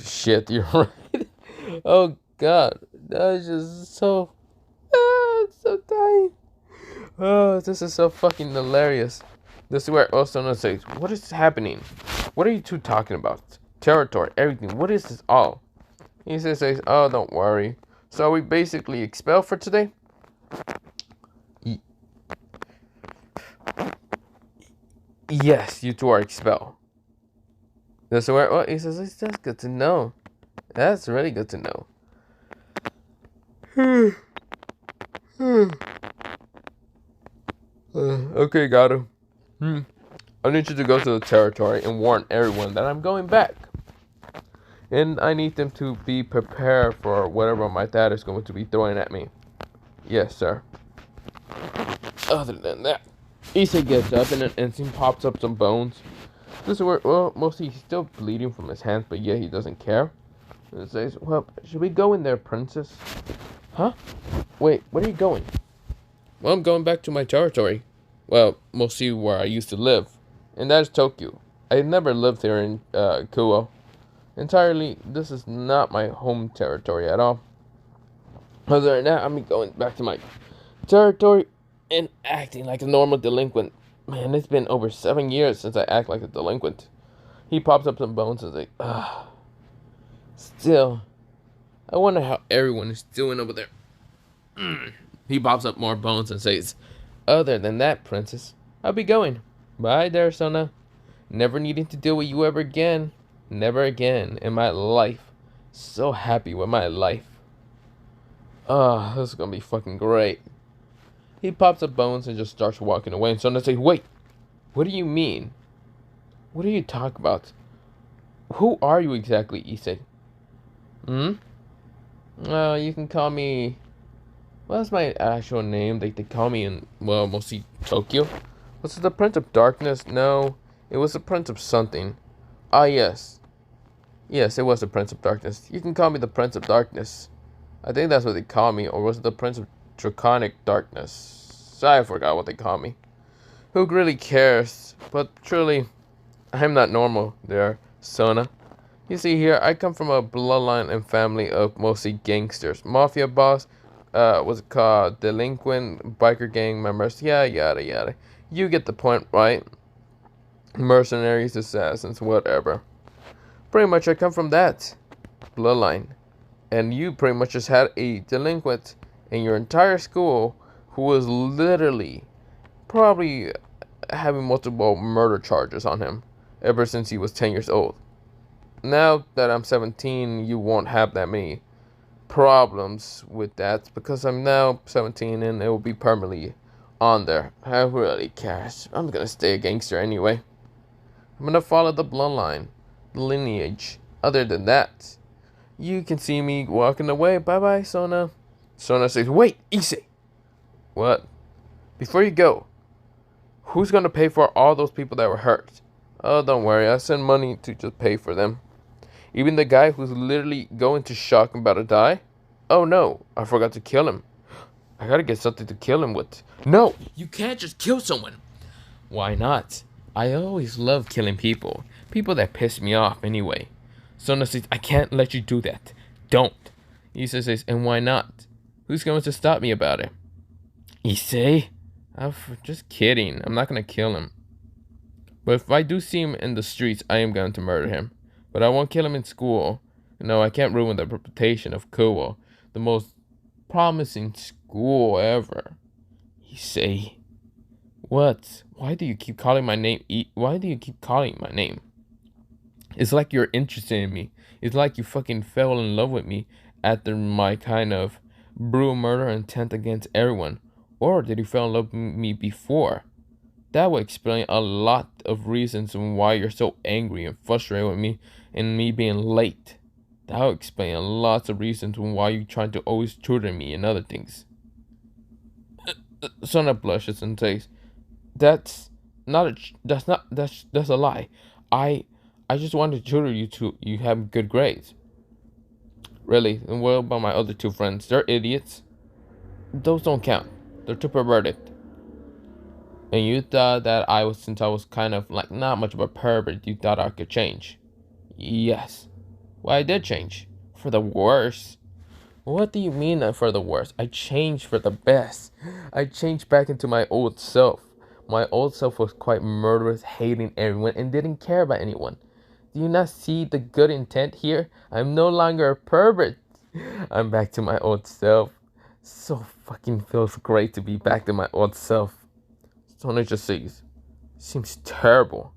Shit, you're right. Oh god, that's just so so dying. Oh, this is so fucking hilarious. This is where Sona says, what is happening? What are you two talking about? Territory, everything. What is this all? He says, oh, don't worry. So are we basically expelled for today? Yes, you two are expelled. This is where, well, he says, that's good to know. That's really good to know. Okay, got him. I need you to go to the territory and warn everyone that I'm going back. And I need them to be prepared for whatever my dad is going to be throwing at me. Yes, sir. Other than that, Issei gets up and an instant pops up some bones. This is where, well, mostly he's still bleeding from his hands, but yeah, he doesn't care. And says, well, should we go in there, princess? Huh? Wait, where are you going? Well, I'm going back to my territory. Well, mostly where I used to live. And that is Tokyo. I never lived here in Kuo. Entirely, this is not my home territory at all. Other than that, I'm going back to my territory and acting like a normal delinquent. Man, it's been over 7 years since I act like a delinquent. He pops up some bones and is like, still, I wonder how everyone is doing over there. He pops up more bones and says, other than that, princess, I'll be going. Bye there, Sona. Never needing to deal with you ever again. Never again in my life. So happy with my life. This is gonna be fucking great. He pops up bones and just starts walking away. And Sona says, wait, what do you mean? What do you talk about? Who are you exactly, Issei? You can call me... What's my actual name? They call me in, well, mostly Tokyo. Was it the Prince of Darkness? No, it was the Prince of something. Ah, yes. Yes, it was the Prince of Darkness. You can call me the Prince of Darkness. I think that's what they call me. Or was it the Prince of Draconic Darkness? I forgot what they call me. Who really cares? But truly, I'm not normal there, Sona. You see here, I come from a bloodline and family of mostly gangsters. Mafia boss, what's it called? Delinquent, biker gang members, yada. You get the point, right? Mercenaries, assassins, whatever. Pretty much I come from that bloodline. And you pretty much just had a delinquent in your entire school who was literally probably having multiple murder charges on him ever since he was 10 years old. Now that I'm 17, you won't have that many problems with that because I'm now 17 and it will be permanently on there. I really cares. I'm gonna stay a gangster anyway. I'm gonna follow the bloodline, the lineage. Other than that, you can see me walking away. Bye-bye, Sona. Sona says, wait, Issei. What? Before you go, who's gonna pay for all those people that were hurt? Oh, don't worry. I send money to just pay for them. Even the guy who's literally going to shock and about to die? Oh no, I forgot to kill him. I gotta get something to kill him with. No, you can't just kill someone. Why not? I always love killing people. People that piss me off anyway. Sona says, I can't let you do that. Don't. Issa says, and why not? Who's going to stop me about it? Issei? I'm just kidding. I'm not gonna kill him. But if I do see him in the streets, I am going to murder him. But I won't kill him in school. No, I can't ruin the reputation of Kuo, the most promising school ever. Issei. What? Why do you keep calling my name? Why do you keep calling my name? It's like you're interested in me. It's like you fucking fell in love with me after my kind of brutal murder intent against everyone. Or did you fall in love with me before? That would explain a lot of reasons why you're so angry and frustrated with me and me being late. That would explain lots of reasons why you try to always tutor me and other things. Sona blushes and says, "That's not a that's a lie. I I just wanted to tutor you to you have good grades." Really? And what about my other two friends? They're idiots. Those don't count. They're too perverted. And you thought that since I was kind of like not much of a pervert, you thought I could change. Yes. Well, I did change. For the worse. What do you mean for the worse? I changed for the best. I changed back into my old self. My old self was quite murderous, hating everyone, and didn't care about anyone. Do you not see the good intent here? I'm no longer a pervert. I'm back to my old self. So fucking feels great to be back to my old self. Sona just says, "Seems terrible."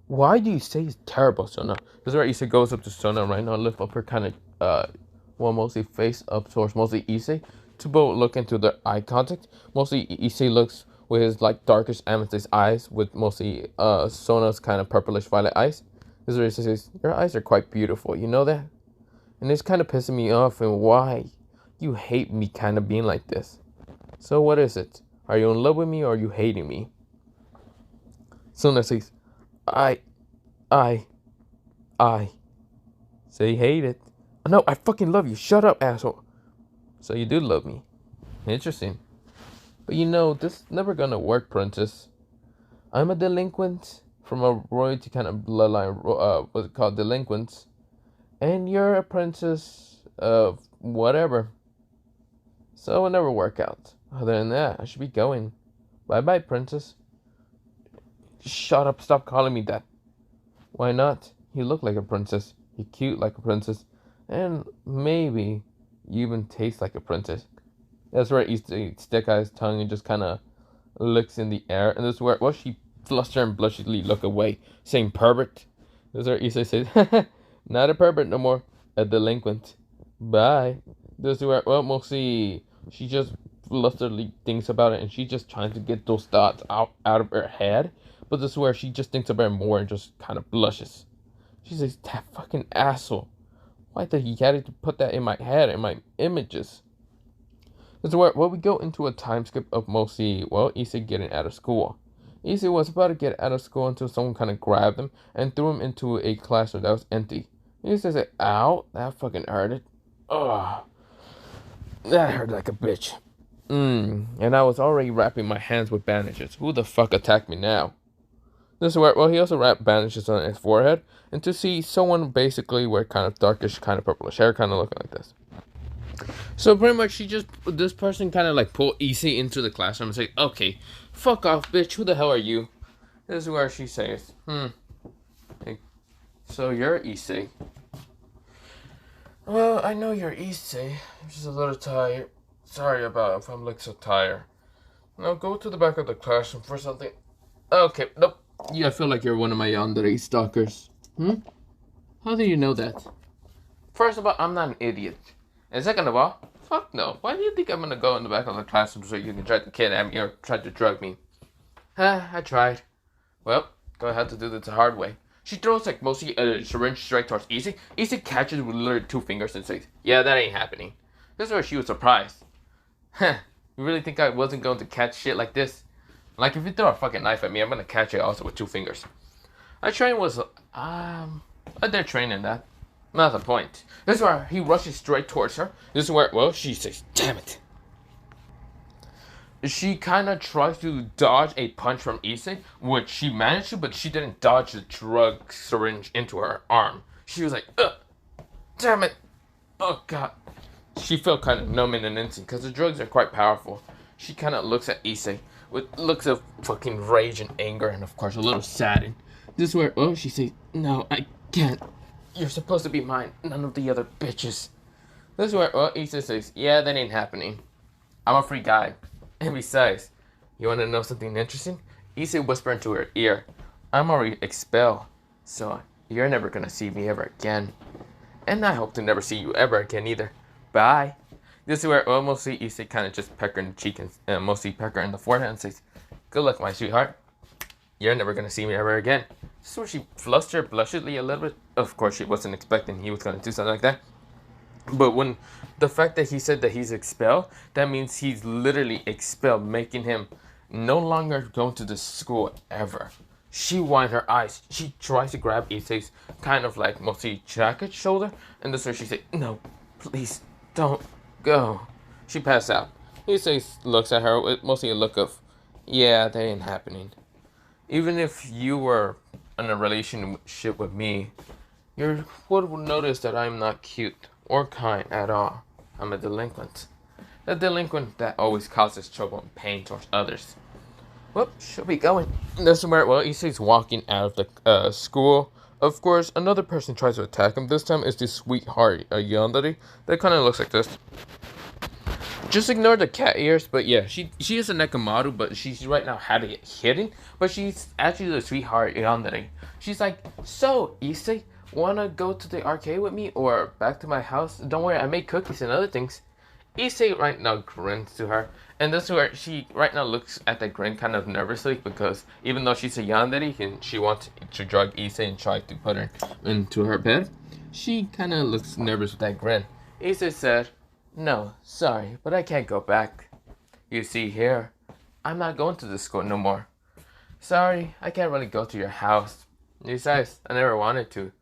Why do you say it's terrible, Sona? This is where Issei goes up to Sona right now, lift up her kind of, mostly face up towards mostly Issei to both look into their eye contact. Mostly Issei looks with his like darkish amethyst eyes, with mostly Sona's kind of purplish violet eyes. This is where Issei says, "Your eyes are quite beautiful, you know that? And it's kind of pissing me off, and why? You hate me kind of being like this. So what is it? Are you in love with me or are you hating me?" Sona says, I say hate it. No, I fucking love you. Shut up, asshole. So you do love me. Interesting. But you know, this is never gonna work, princess. I'm a delinquent from a royalty kind of bloodline, what's it called, delinquents. And you're a princess of whatever. So it'll never work out. Other than that, I should be going. Bye-bye, princess. Shut up, stop calling me that. Why not? You look like a princess. You're cute like a princess. And maybe you even taste like a princess. That's where he stick out his tongue and just kind of looks in the air. And this is where, well, she fluster and blushingly look away, saying pervert. This is where Issei says, "Not a pervert no more. A delinquent. Bye." This is where, well, mostly she just flusterly thinks about it and she's just trying to get those thoughts out of her head. But this is where she just thinks about it more and just kind of blushes. She says, "That fucking asshole. Why did he had to put that in my head, in my images?" This is where, well, we go into a time skip of mostly, well, Issei getting out of school. Issei was about to get out of school until someone kind of grabbed him and threw him into a classroom that was empty. Issei said, "Ow, that fucking hurted. Ugh. That hurt like a bitch. And I was already wrapping my hands with bandages. Who the fuck attacked me now?" This is where, well, he also wrapped bandages on his forehead, and to see someone basically wear kind of darkish, kind of purplish hair, kind of looking like this. So pretty much, this person kind of like pulled Issei into the classroom and say, "Okay, fuck off, bitch. Who the hell are you?" This is where she says, Hey, so you're Issei. Well, I know you're Issei. I'm just a little tired. Sorry about if I'm like so tired. Now go to the back of the classroom for something. Okay, nope. Yeah, I feel like you're one of my yandere stalkers. How do you know that? First of all, I'm not an idiot. And second of all, fuck no. Why do you think I'm gonna go in the back of the classroom so you can try to kidnap me or try to drug me? I tried. Well, gonna have to do this the hard way. She throws like mostly a syringe straight towards Issei. Issei catches it with literally 2 fingers and says, "Yeah, that ain't happening." This is where she was surprised. You really think I wasn't going to catch shit like this? Like, if you throw a fucking knife at me, I'm gonna catch it also with 2 fingers. I did train in that. Not the point. This is where he rushes straight towards her. This is where, well, she says, "Damn it." She kind of tries to dodge a punch from Issei, which she managed to, but she didn't dodge the drug syringe into her arm. She was like, "Ugh, damn it. Oh, God." She felt kind of numb in an instant because the drugs are quite powerful. She kind of looks at Issei with looks of fucking rage and anger and of course a little saddened. This is where, she says, no, I can't. You're supposed to be mine, none of the other bitches. This is where, Issei says, yeah, that ain't happening. I'm a free guy. And besides, you want to know something interesting? Issei whispered into her ear, I'm already expelled, so you're never gonna see me ever again. And I hope to never see you ever again either. Bye. This is where mostly Issei kind of just peck her in the cheek and mostly peck her in the forehead and says, good luck, my sweetheart. You're never gonna see me ever again. This is where she flustered blushedly a little bit. Of course, she wasn't expecting he was gonna do something like that. But when the fact that he said that he's expelled, that means he's literally expelled, making him no longer going to the school ever. She winds her eyes. She tries to grab Issei's kind of like mostly jacket shoulder, and this is where she said, no, please don't go. She passed out. Issei looks at her with mostly a look of, yeah, that ain't happening. Even if you were in a relationship with me, you would notice that I'm not cute or kind at all. I'm a delinquent. A delinquent that always causes trouble and pain towards others. Well, she'll be going. This is where, Issei's walking out of the school. Of course, another person tries to attack him. This time it's this sweetheart, a yandere, that kind of looks like this. Just ignore the cat ears, but yeah, she is a Nekomaru, but she's right now had to get hidden. But she's actually the sweetheart yandere. She's like, so, Issei, wanna go to the arcade with me or back to my house? Don't worry, I made cookies and other things. Issei right now grins to her, and this is where she right now looks at the grin kind of nervously because even though she's a yandere and she wants to drug Issei and try to put her into her bed, she kind of looks nervous with that grin. Issei said, no, sorry, but I can't go back. You see here, I'm not going to the school no more. Sorry, I can't really go to your house. Besides, I never wanted to.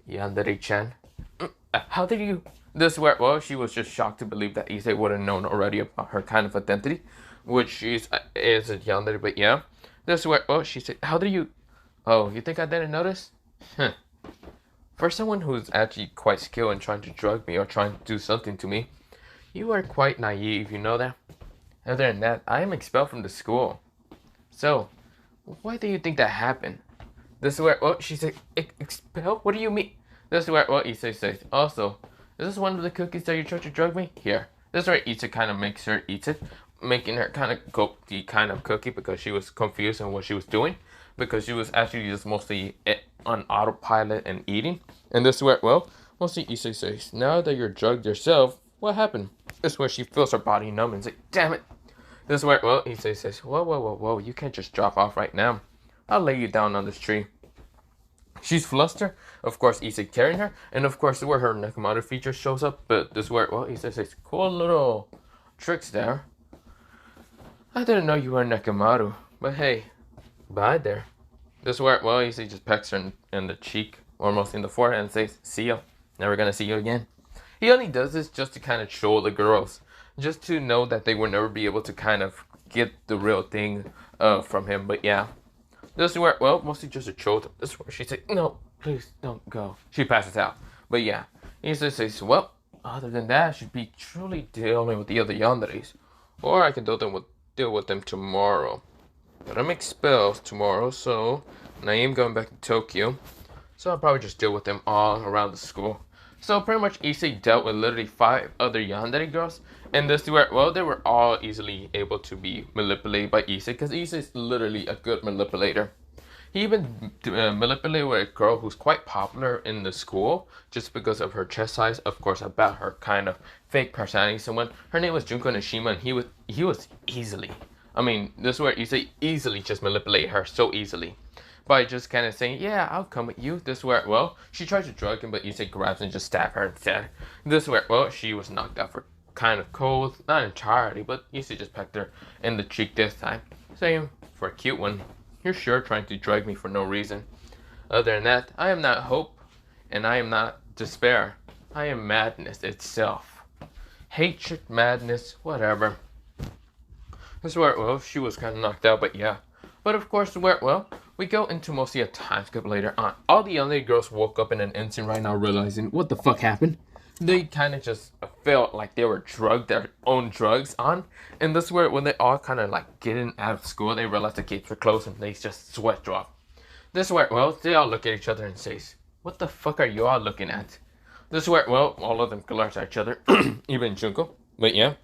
Yandere-chan. How did you... This is where, she was just shocked to believe that Issei would have known already about her kind of identity, which is a yandere, but yeah. This is where, she said, how did you... Oh, you think I didn't notice? For someone who's actually quite skilled in trying to drug me or trying to do something to me, you are quite naive, you know that? Other than that, I am expelled from the school. So, why do you think that happened? This is where, she said, expelled? What do you mean? This is where, Issei says, also, is this one of the cookies that you tried to drug me? Here. This is where Issei kind of makes her eat it, making her kind of go the kind of cookie because she was confused on what she was doing, because she was actually just mostly on autopilot and eating. And this is where, mostly Issei says, now that you're drugged yourself, what happened? This is where she feels her body numb and says, damn it. This is where, Issei says, whoa, you can't just drop off right now. I'll lay you down on this tree. She's flustered. Of course, Issei carrying her. And of course, where her Nekomaru feature shows up. But this is where, Issei says, cool little tricks there. I didn't know you were Nekomaru. But hey, bye there. This is where, Issei just pecks her in the cheek. Almost in the forehead and says, see ya. Never gonna see you again. He only does this just to kind of show the girls. Just to know that they will never be able to kind of get the real thing from him. But yeah. This is where, mostly just a troll. This is where she said, no, please don't go. She passes out. But yeah, Issei says, well, other than that, I should be truly dealing with the other yanderes. Or I can deal with them tomorrow. But I'm expelled tomorrow, so and I am going back to Tokyo. So I'll probably just deal with them all around the school. So pretty much Issei dealt with literally 5 other yandere girls. And this is where, they were all easily able to be manipulated by Issei. Because Issei is literally a good manipulator. He even manipulated with a girl who's quite popular in the school. Just because of her chest size. Of course, about her kind of fake personality. Someone, her name was Junko Nishima. And he was easily. I mean, this is where Issei easily just manipulated her so easily. By just kind of saying, yeah, I'll come with you. This is where, she tried to drug him, but Issei grabs and just stab her instead. This is where, she was knocked out for kind of cold. Not entirely, but Issei just pecked her in the cheek this time. Saying, for a cute one, you're sure trying to drug me for no reason. Other than that, I am not hope, and I am not despair. I am madness itself. Hatred, madness, whatever. This is where, she was kind of knocked out, but yeah. But of course, where, we go into mostly a time skip later on. All the young girls woke up in an instant right now realizing what the fuck happened. they kind of just felt like they were drugged their own drugs on. And this is where when they all kind of like getting out of school, they realize the gates were closed and they just sweat drop. This is where, well, they all look at each other and says, what the fuck are you all looking at? This is where, well, all of them glare at each other, even Junko. But yeah.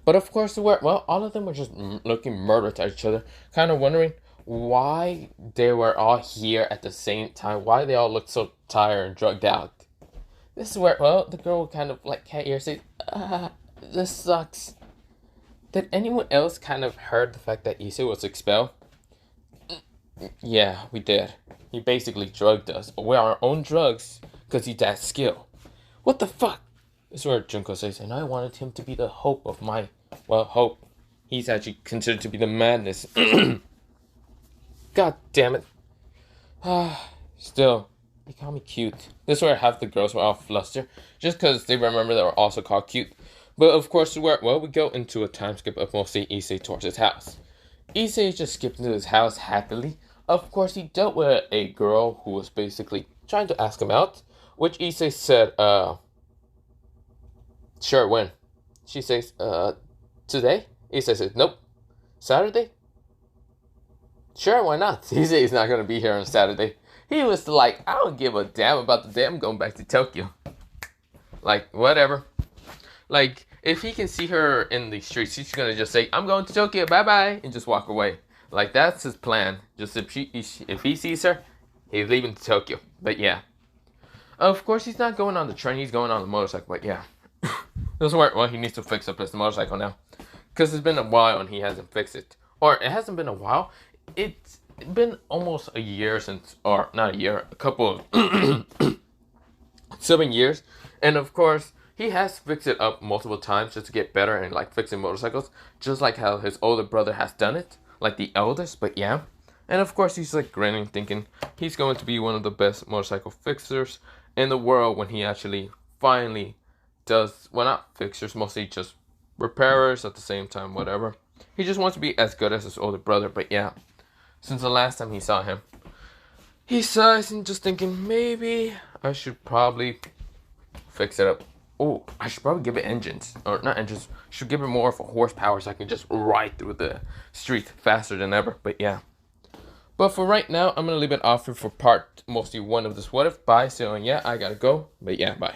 But of course, where, well, all of them were just looking murdered at each other, kind of wondering why they were all here at the same time, why they all looked so tired and drugged out. This is where, well, the girl kind of like cat ear says, this sucks. Did anyone else kind of heard the fact that Issei was expelled? Yeah, we did. He basically drugged us, but we're our own drugs, because he's that skill. What the fuck? This is where Junko says, and I wanted him to be the hope of my, well, hope. He's actually considered to be the madness. God damn it. Still, they call me cute. This is where half the girls were all flustered, just because they remember they were also called cute. But of course, where, well, we go into a time skip of mostly Issei towards his house. Issei just skipped into his house happily. Of course, he dealt with a girl who was basically trying to ask him out, which Issei said, sure, when? She says, today? Issei says, nope. Saturday? Sure, why not? Issei is not going to be here on Saturday. He was like, I don't give a damn about the day I'm going back to Tokyo. Like, whatever. Like, if he can see her in the streets, he's going to just say, I'm going to Tokyo, bye-bye, and just walk away. Like, that's his plan. Just if he sees her, he's leaving to Tokyo. But yeah. Of course, he's not going on the train. He's going on the motorcycle. But yeah. This is where, well, he needs to fix up his motorcycle now. Because it's been a while and he hasn't fixed it. Or it hasn't been a while. It's been almost a year since, or not a year, a couple of 7 years. And of course, he has fixed it up multiple times just to get better and like fixing motorcycles. Just like how his older brother has done it. Like the eldest, but yeah. And of course, he's like grinning, thinking he's going to be one of the best motorcycle fixers in the world when he actually finally does, well, not fixers, mostly just repairers at the same time, whatever. He just wants to be as good as his older brother, but yeah. Since the last time he saw him, he sighs and just thinking, maybe I should probably fix it up. Oh, I should probably give it engines. Or not engines. Should give it more of a horsepower so I can just ride through the street faster than ever. But yeah. But for right now, I'm going to leave it off here for part mostly 1 of this What If. Bye. So yeah, I gotta go. But yeah, bye.